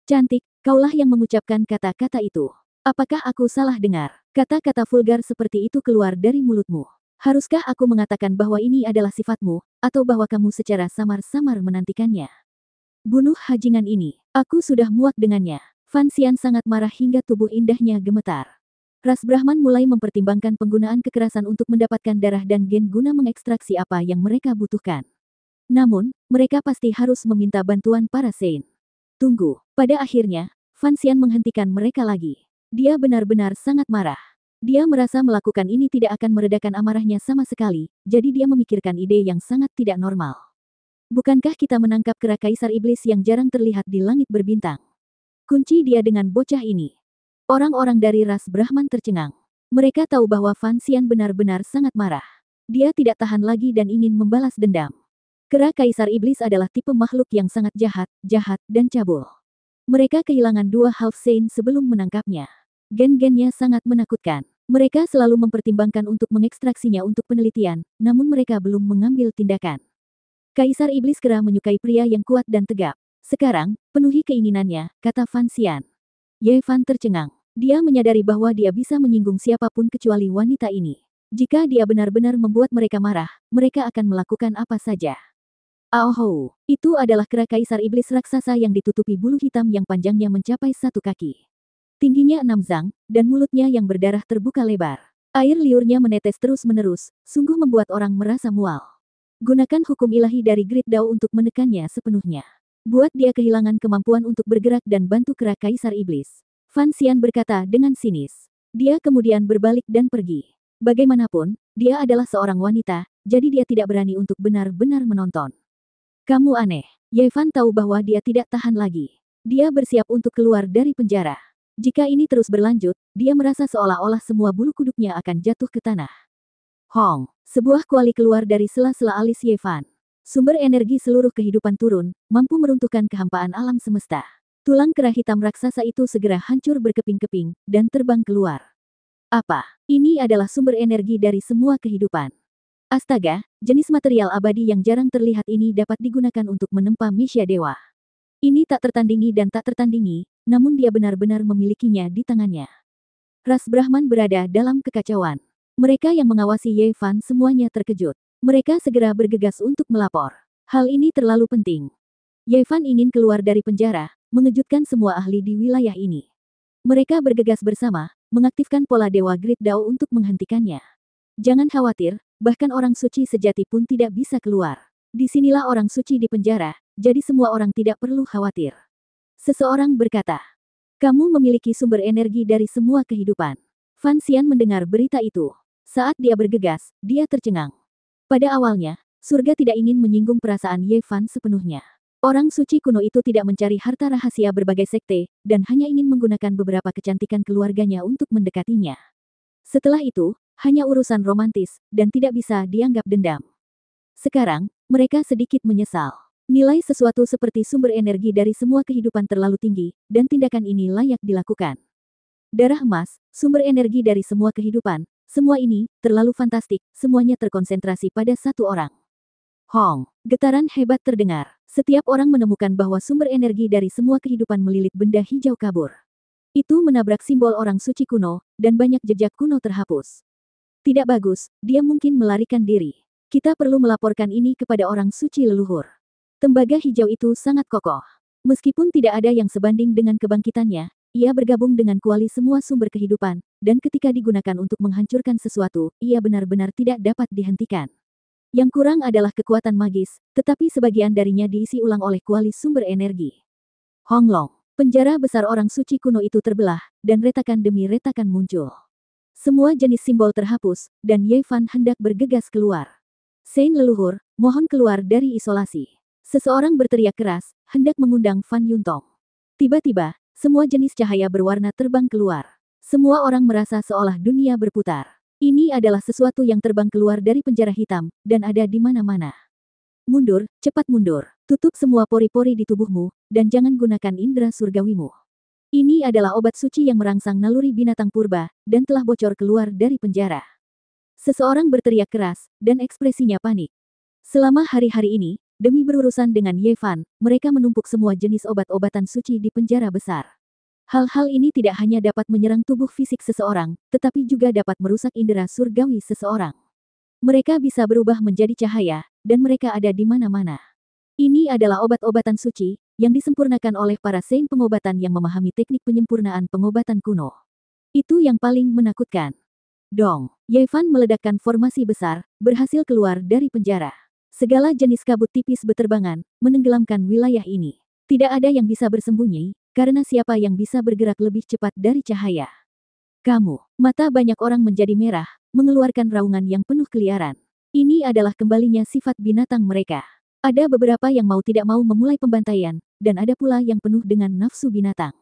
Cantik, kaulah yang mengucapkan kata-kata itu. Apakah aku salah dengar? Kata-kata vulgar seperti itu keluar dari mulutmu. Haruskah aku mengatakan bahwa ini adalah sifatmu, atau bahwa kamu secara samar-samar menantikannya? Bunuh hajingan ini. Aku sudah muak dengannya. Fan Xian sangat marah hingga tubuh indahnya gemetar. Ras Brahman mulai mempertimbangkan penggunaan kekerasan untuk mendapatkan darah dan gen guna mengekstraksi apa yang mereka butuhkan. Namun, mereka pasti harus meminta bantuan para Saint. Tunggu. Pada akhirnya, Fan Xian menghentikan mereka lagi. Dia benar-benar sangat marah. Dia merasa melakukan ini tidak akan meredakan amarahnya sama sekali, jadi dia memikirkan ide yang sangat tidak normal. Bukankah kita menangkap kera kaisar iblis yang jarang terlihat di langit berbintang? Kunci dia dengan bocah ini. Orang-orang dari ras Brahman tercengang. Mereka tahu bahwa Fan Xian benar-benar sangat marah. Dia tidak tahan lagi dan ingin membalas dendam. Kera kaisar iblis adalah tipe makhluk yang sangat jahat, dan cabul. Mereka kehilangan dua half saint sebelum menangkapnya. Gen-gennya sangat menakutkan. Mereka selalu mempertimbangkan untuk mengekstraksinya untuk penelitian, namun mereka belum mengambil tindakan. Kaisar Iblis Kera menyukai pria yang kuat dan tegap. Sekarang, penuhi keinginannya, kata Fan Xian. Ye Fan tercengang. Dia menyadari bahwa dia bisa menyinggung siapapun kecuali wanita ini. Jika dia benar-benar membuat mereka marah, mereka akan melakukan apa saja. Aohou, itu adalah kera kaisar iblis raksasa yang ditutupi bulu hitam yang panjangnya mencapai 1 kaki. Tingginya 6 zang, dan mulutnya yang berdarah terbuka lebar. Air liurnya menetes terus-menerus, sungguh membuat orang merasa mual. Gunakan hukum ilahi dari Great Dao untuk menekannya sepenuhnya. Buat dia kehilangan kemampuan untuk bergerak dan bantu kera kaisar iblis. Fan Xian berkata dengan sinis. Dia kemudian berbalik dan pergi. Bagaimanapun, dia adalah seorang wanita, jadi dia tidak berani untuk benar-benar menonton. Kamu aneh. Ye Fan tahu bahwa dia tidak tahan lagi. Dia bersiap untuk keluar dari penjara. Jika ini terus berlanjut, dia merasa seolah-olah semua bulu kuduknya akan jatuh ke tanah. Hong, sebuah kuali keluar dari sela-sela alis Ye Fan. Sumber energi seluruh kehidupan turun, mampu meruntuhkan kehampaan alam semesta. Tulang kera hitam raksasa itu segera hancur berkeping-keping, dan terbang keluar. Apa? Ini adalah sumber energi dari semua kehidupan. Astaga, jenis material abadi yang jarang terlihat ini dapat digunakan untuk menempa Mesya Dewa. Ini tak tertandingi dan tak tertandingi, namun dia benar-benar memilikinya di tangannya. Ras Brahman berada dalam kekacauan. Mereka yang mengawasi Ye Fan semuanya terkejut. Mereka segera bergegas untuk melapor. Hal ini terlalu penting. Ye Fan ingin keluar dari penjara, mengejutkan semua ahli di wilayah ini. Mereka bergegas bersama, mengaktifkan pola Dewa Great Dao untuk menghentikannya. Jangan khawatir, bahkan orang suci sejati pun tidak bisa keluar. Disinilah orang suci di penjara, jadi semua orang tidak perlu khawatir. Seseorang berkata, kamu memiliki sumber energi dari semua kehidupan. Fan Xian mendengar berita itu. Saat dia bergegas, dia tercengang. Pada awalnya, surga tidak ingin menyinggung perasaan Ye Fan sepenuhnya. Orang suci kuno itu tidak mencari harta rahasia berbagai sekte, dan hanya ingin menggunakan beberapa kecantikan keluarganya untuk mendekatinya. Setelah itu, hanya urusan romantis, dan tidak bisa dianggap dendam. Sekarang, mereka sedikit menyesal. Nilai sesuatu seperti sumber energi dari semua kehidupan terlalu tinggi, dan tindakan ini layak dilakukan. Darah emas, sumber energi dari semua kehidupan, semua ini, terlalu fantastik, semuanya terkonsentrasi pada satu orang. Hong, getaran hebat terdengar. Setiap orang menemukan bahwa sumber energi dari semua kehidupan melilit benda hijau kabur. Itu menabrak simbol orang suci kuno, dan banyak jejak kuno terhapus. Tidak bagus, dia mungkin melarikan diri. Kita perlu melaporkan ini kepada orang suci leluhur. Tembaga hijau itu sangat kokoh. Meskipun tidak ada yang sebanding dengan kebangkitannya, ia bergabung dengan kuali semua sumber kehidupan, dan ketika digunakan untuk menghancurkan sesuatu, ia benar-benar tidak dapat dihentikan. Yang kurang adalah kekuatan magis, tetapi sebagian darinya diisi ulang oleh kuali sumber energi. Honglong, penjara besar orang suci kuno itu terbelah, dan retakan demi retakan muncul. Semua jenis simbol terhapus, dan Ye Fan hendak bergegas keluar. Saint leluhur, mohon keluar dari isolasi. Seseorang berteriak keras, hendak mengundang Fan Yuntong. Tiba-tiba, semua jenis cahaya berwarna terbang keluar. Semua orang merasa seolah dunia berputar. Ini adalah sesuatu yang terbang keluar dari penjara hitam, dan ada di mana-mana. Mundur, cepat mundur. Tutup semua pori-pori di tubuhmu, dan jangan gunakan indera surgawimu. Ini adalah obat suci yang merangsang naluri binatang purba, dan telah bocor keluar dari penjara. Seseorang berteriak keras, dan ekspresinya panik. Selama hari-hari ini, demi berurusan dengan Ye Fan, mereka menumpuk semua jenis obat-obatan suci di penjara besar. Hal-hal ini tidak hanya dapat menyerang tubuh fisik seseorang, tetapi juga dapat merusak indera surgawi seseorang. Mereka bisa berubah menjadi cahaya, dan mereka ada di mana-mana. Ini adalah obat-obatan suci, yang disempurnakan oleh para saint pengobatan yang memahami teknik penyempurnaan pengobatan kuno. Itu yang paling menakutkan. Dong, Ye Fan meledakkan formasi besar, berhasil keluar dari penjara. Segala jenis kabut tipis beterbangan, menenggelamkan wilayah ini. Tidak ada yang bisa bersembunyi, karena siapa yang bisa bergerak lebih cepat dari cahaya. Kamu, mata banyak orang menjadi merah, mengeluarkan raungan yang penuh keliaran. Ini adalah kembalinya sifat binatang mereka. Ada beberapa yang mau tidak mau memulai pembantaian, dan ada pula yang penuh dengan nafsu binatang.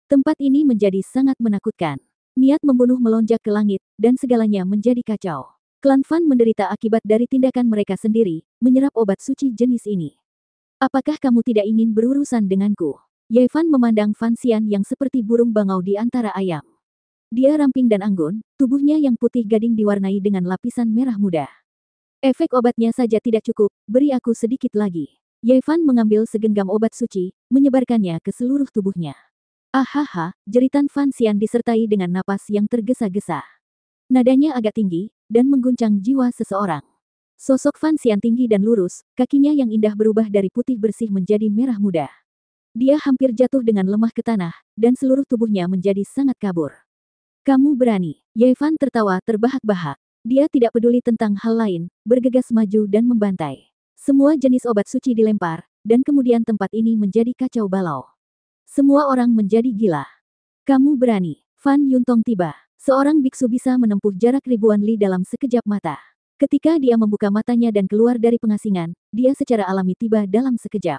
Tempat ini menjadi sangat menakutkan. Niat membunuh melonjak ke langit, dan segalanya menjadi kacau. Klan Fan menderita akibat dari tindakan mereka sendiri, menyerap obat suci jenis ini. Apakah kamu tidak ingin berurusan denganku? Ye Fan memandang Fan Xian yang seperti burung bangau di antara ayam. Dia ramping dan anggun, tubuhnya yang putih gading diwarnai dengan lapisan merah muda. Efek obatnya saja tidak cukup, beri aku sedikit lagi. Ye Fan mengambil segenggam obat suci, menyebarkannya ke seluruh tubuhnya. Ahaha, jeritan Fan Xian disertai dengan napas yang tergesa-gesa. Nadanya agak tinggi, dan mengguncang jiwa seseorang. Sosok Fan Xian tinggi dan lurus, kakinya yang indah berubah dari putih bersih menjadi merah muda. Dia hampir jatuh dengan lemah ke tanah, dan seluruh tubuhnya menjadi sangat kabur. Kamu berani. Ye Fan tertawa terbahak-bahak. Dia tidak peduli tentang hal lain, bergegas maju dan membantai. Semua jenis obat suci dilempar, dan kemudian tempat ini menjadi kacau balau. Semua orang menjadi gila. Kamu berani. Fan Yuntong tiba. Seorang biksu bisa menempuh jarak ribuan li dalam sekejap mata. Ketika dia membuka matanya dan keluar dari pengasingan, dia secara alami tiba dalam sekejap.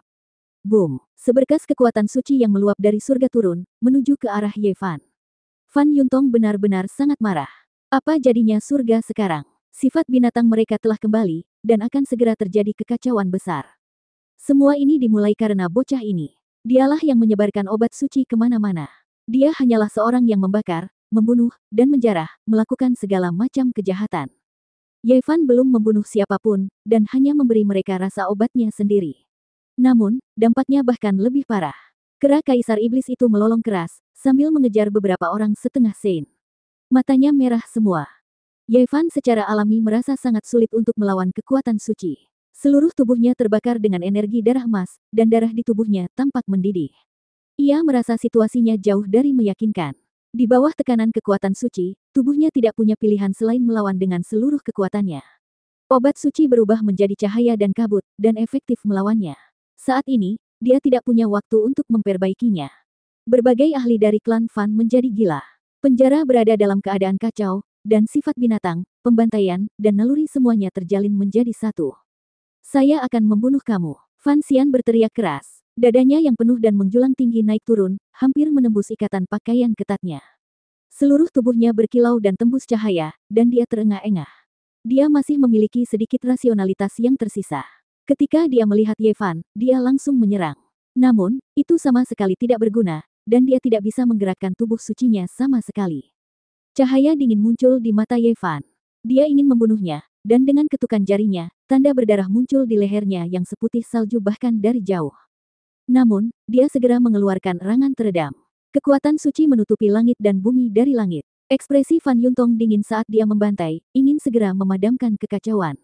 Boom! Seberkas kekuatan suci yang meluap dari surga turun, menuju ke arah Ye Fan. Fan Yuntong benar-benar sangat marah. Apa jadinya surga sekarang? Sifat binatang mereka telah kembali, dan akan segera terjadi kekacauan besar. Semua ini dimulai karena bocah ini. Dialah yang menyebarkan obat suci kemana-mana. Dia hanyalah seorang yang membakar, membunuh, dan menjarah, melakukan segala macam kejahatan. Yevan belum membunuh siapapun, dan hanya memberi mereka rasa obatnya sendiri. Namun, dampaknya bahkan lebih parah. Kera Kaisar Iblis itu melolong keras, sambil mengejar beberapa orang setengah Saint. Matanya merah semua. Yevan secara alami merasa sangat sulit untuk melawan kekuatan suci. Seluruh tubuhnya terbakar dengan energi darah emas, dan darah di tubuhnya tampak mendidih. Ia merasa situasinya jauh dari meyakinkan. Di bawah tekanan kekuatan suci, tubuhnya tidak punya pilihan selain melawan dengan seluruh kekuatannya. Obat suci berubah menjadi cahaya dan kabut, dan efektif melawannya. Saat ini, dia tidak punya waktu untuk memperbaikinya. Berbagai ahli dari klan Fan menjadi gila. Penjara berada dalam keadaan kacau, dan sifat binatang, pembantaian, dan naluri semuanya terjalin menjadi satu. Saya akan membunuh kamu. Fan Xian berteriak keras. Dadanya yang penuh dan menjulang tinggi naik turun, hampir menembus ikatan pakaian ketatnya. Seluruh tubuhnya berkilau dan tembus cahaya, dan dia terengah-engah. Dia masih memiliki sedikit rasionalitas yang tersisa. Ketika dia melihat Yevan, dia langsung menyerang. Namun, itu sama sekali tidak berguna, dan dia tidak bisa menggerakkan tubuh sucinya sama sekali. Cahaya dingin muncul di mata Yevan. Dia ingin membunuhnya, dan dengan ketukan jarinya, tanda berdarah muncul di lehernya yang seputih salju bahkan dari jauh. Namun, dia segera mengeluarkan erangan teredam. Kekuatan suci menutupi langit dan bumi dari langit. Ekspresi Fan Yuntong dingin saat dia membantai, ingin segera memadamkan kekacauan.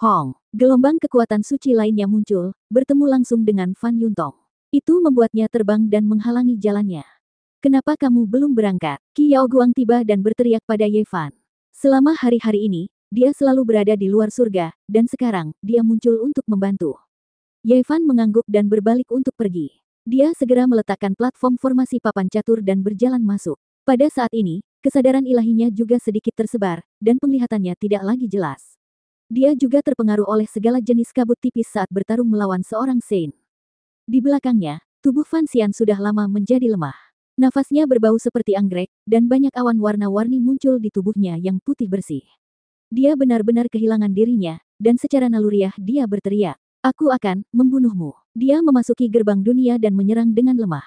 Hong, gelombang kekuatan suci lainnya muncul, bertemu langsung dengan Fan Yuntong. Itu membuatnya terbang dan menghalangi jalannya. Kenapa kamu belum berangkat? Qi Yao Guang tiba dan berteriak pada Yevan. Selama hari-hari ini, dia selalu berada di luar surga, dan sekarang, dia muncul untuk membantu. Yevan mengangguk dan berbalik untuk pergi. Dia segera meletakkan platform formasi papan catur dan berjalan masuk. Pada saat ini, kesadaran ilahinya juga sedikit tersebar, dan penglihatannya tidak lagi jelas. Dia juga terpengaruh oleh segala jenis kabut tipis saat bertarung melawan seorang Saint. Di belakangnya, tubuh Fan Xian sudah lama menjadi lemah. Nafasnya berbau seperti anggrek, dan banyak awan warna-warni muncul di tubuhnya yang putih bersih. Dia benar-benar kehilangan dirinya, dan secara naluriah dia berteriak, "Aku akan membunuhmu." Dia memasuki gerbang dunia dan menyerang dengan lemah.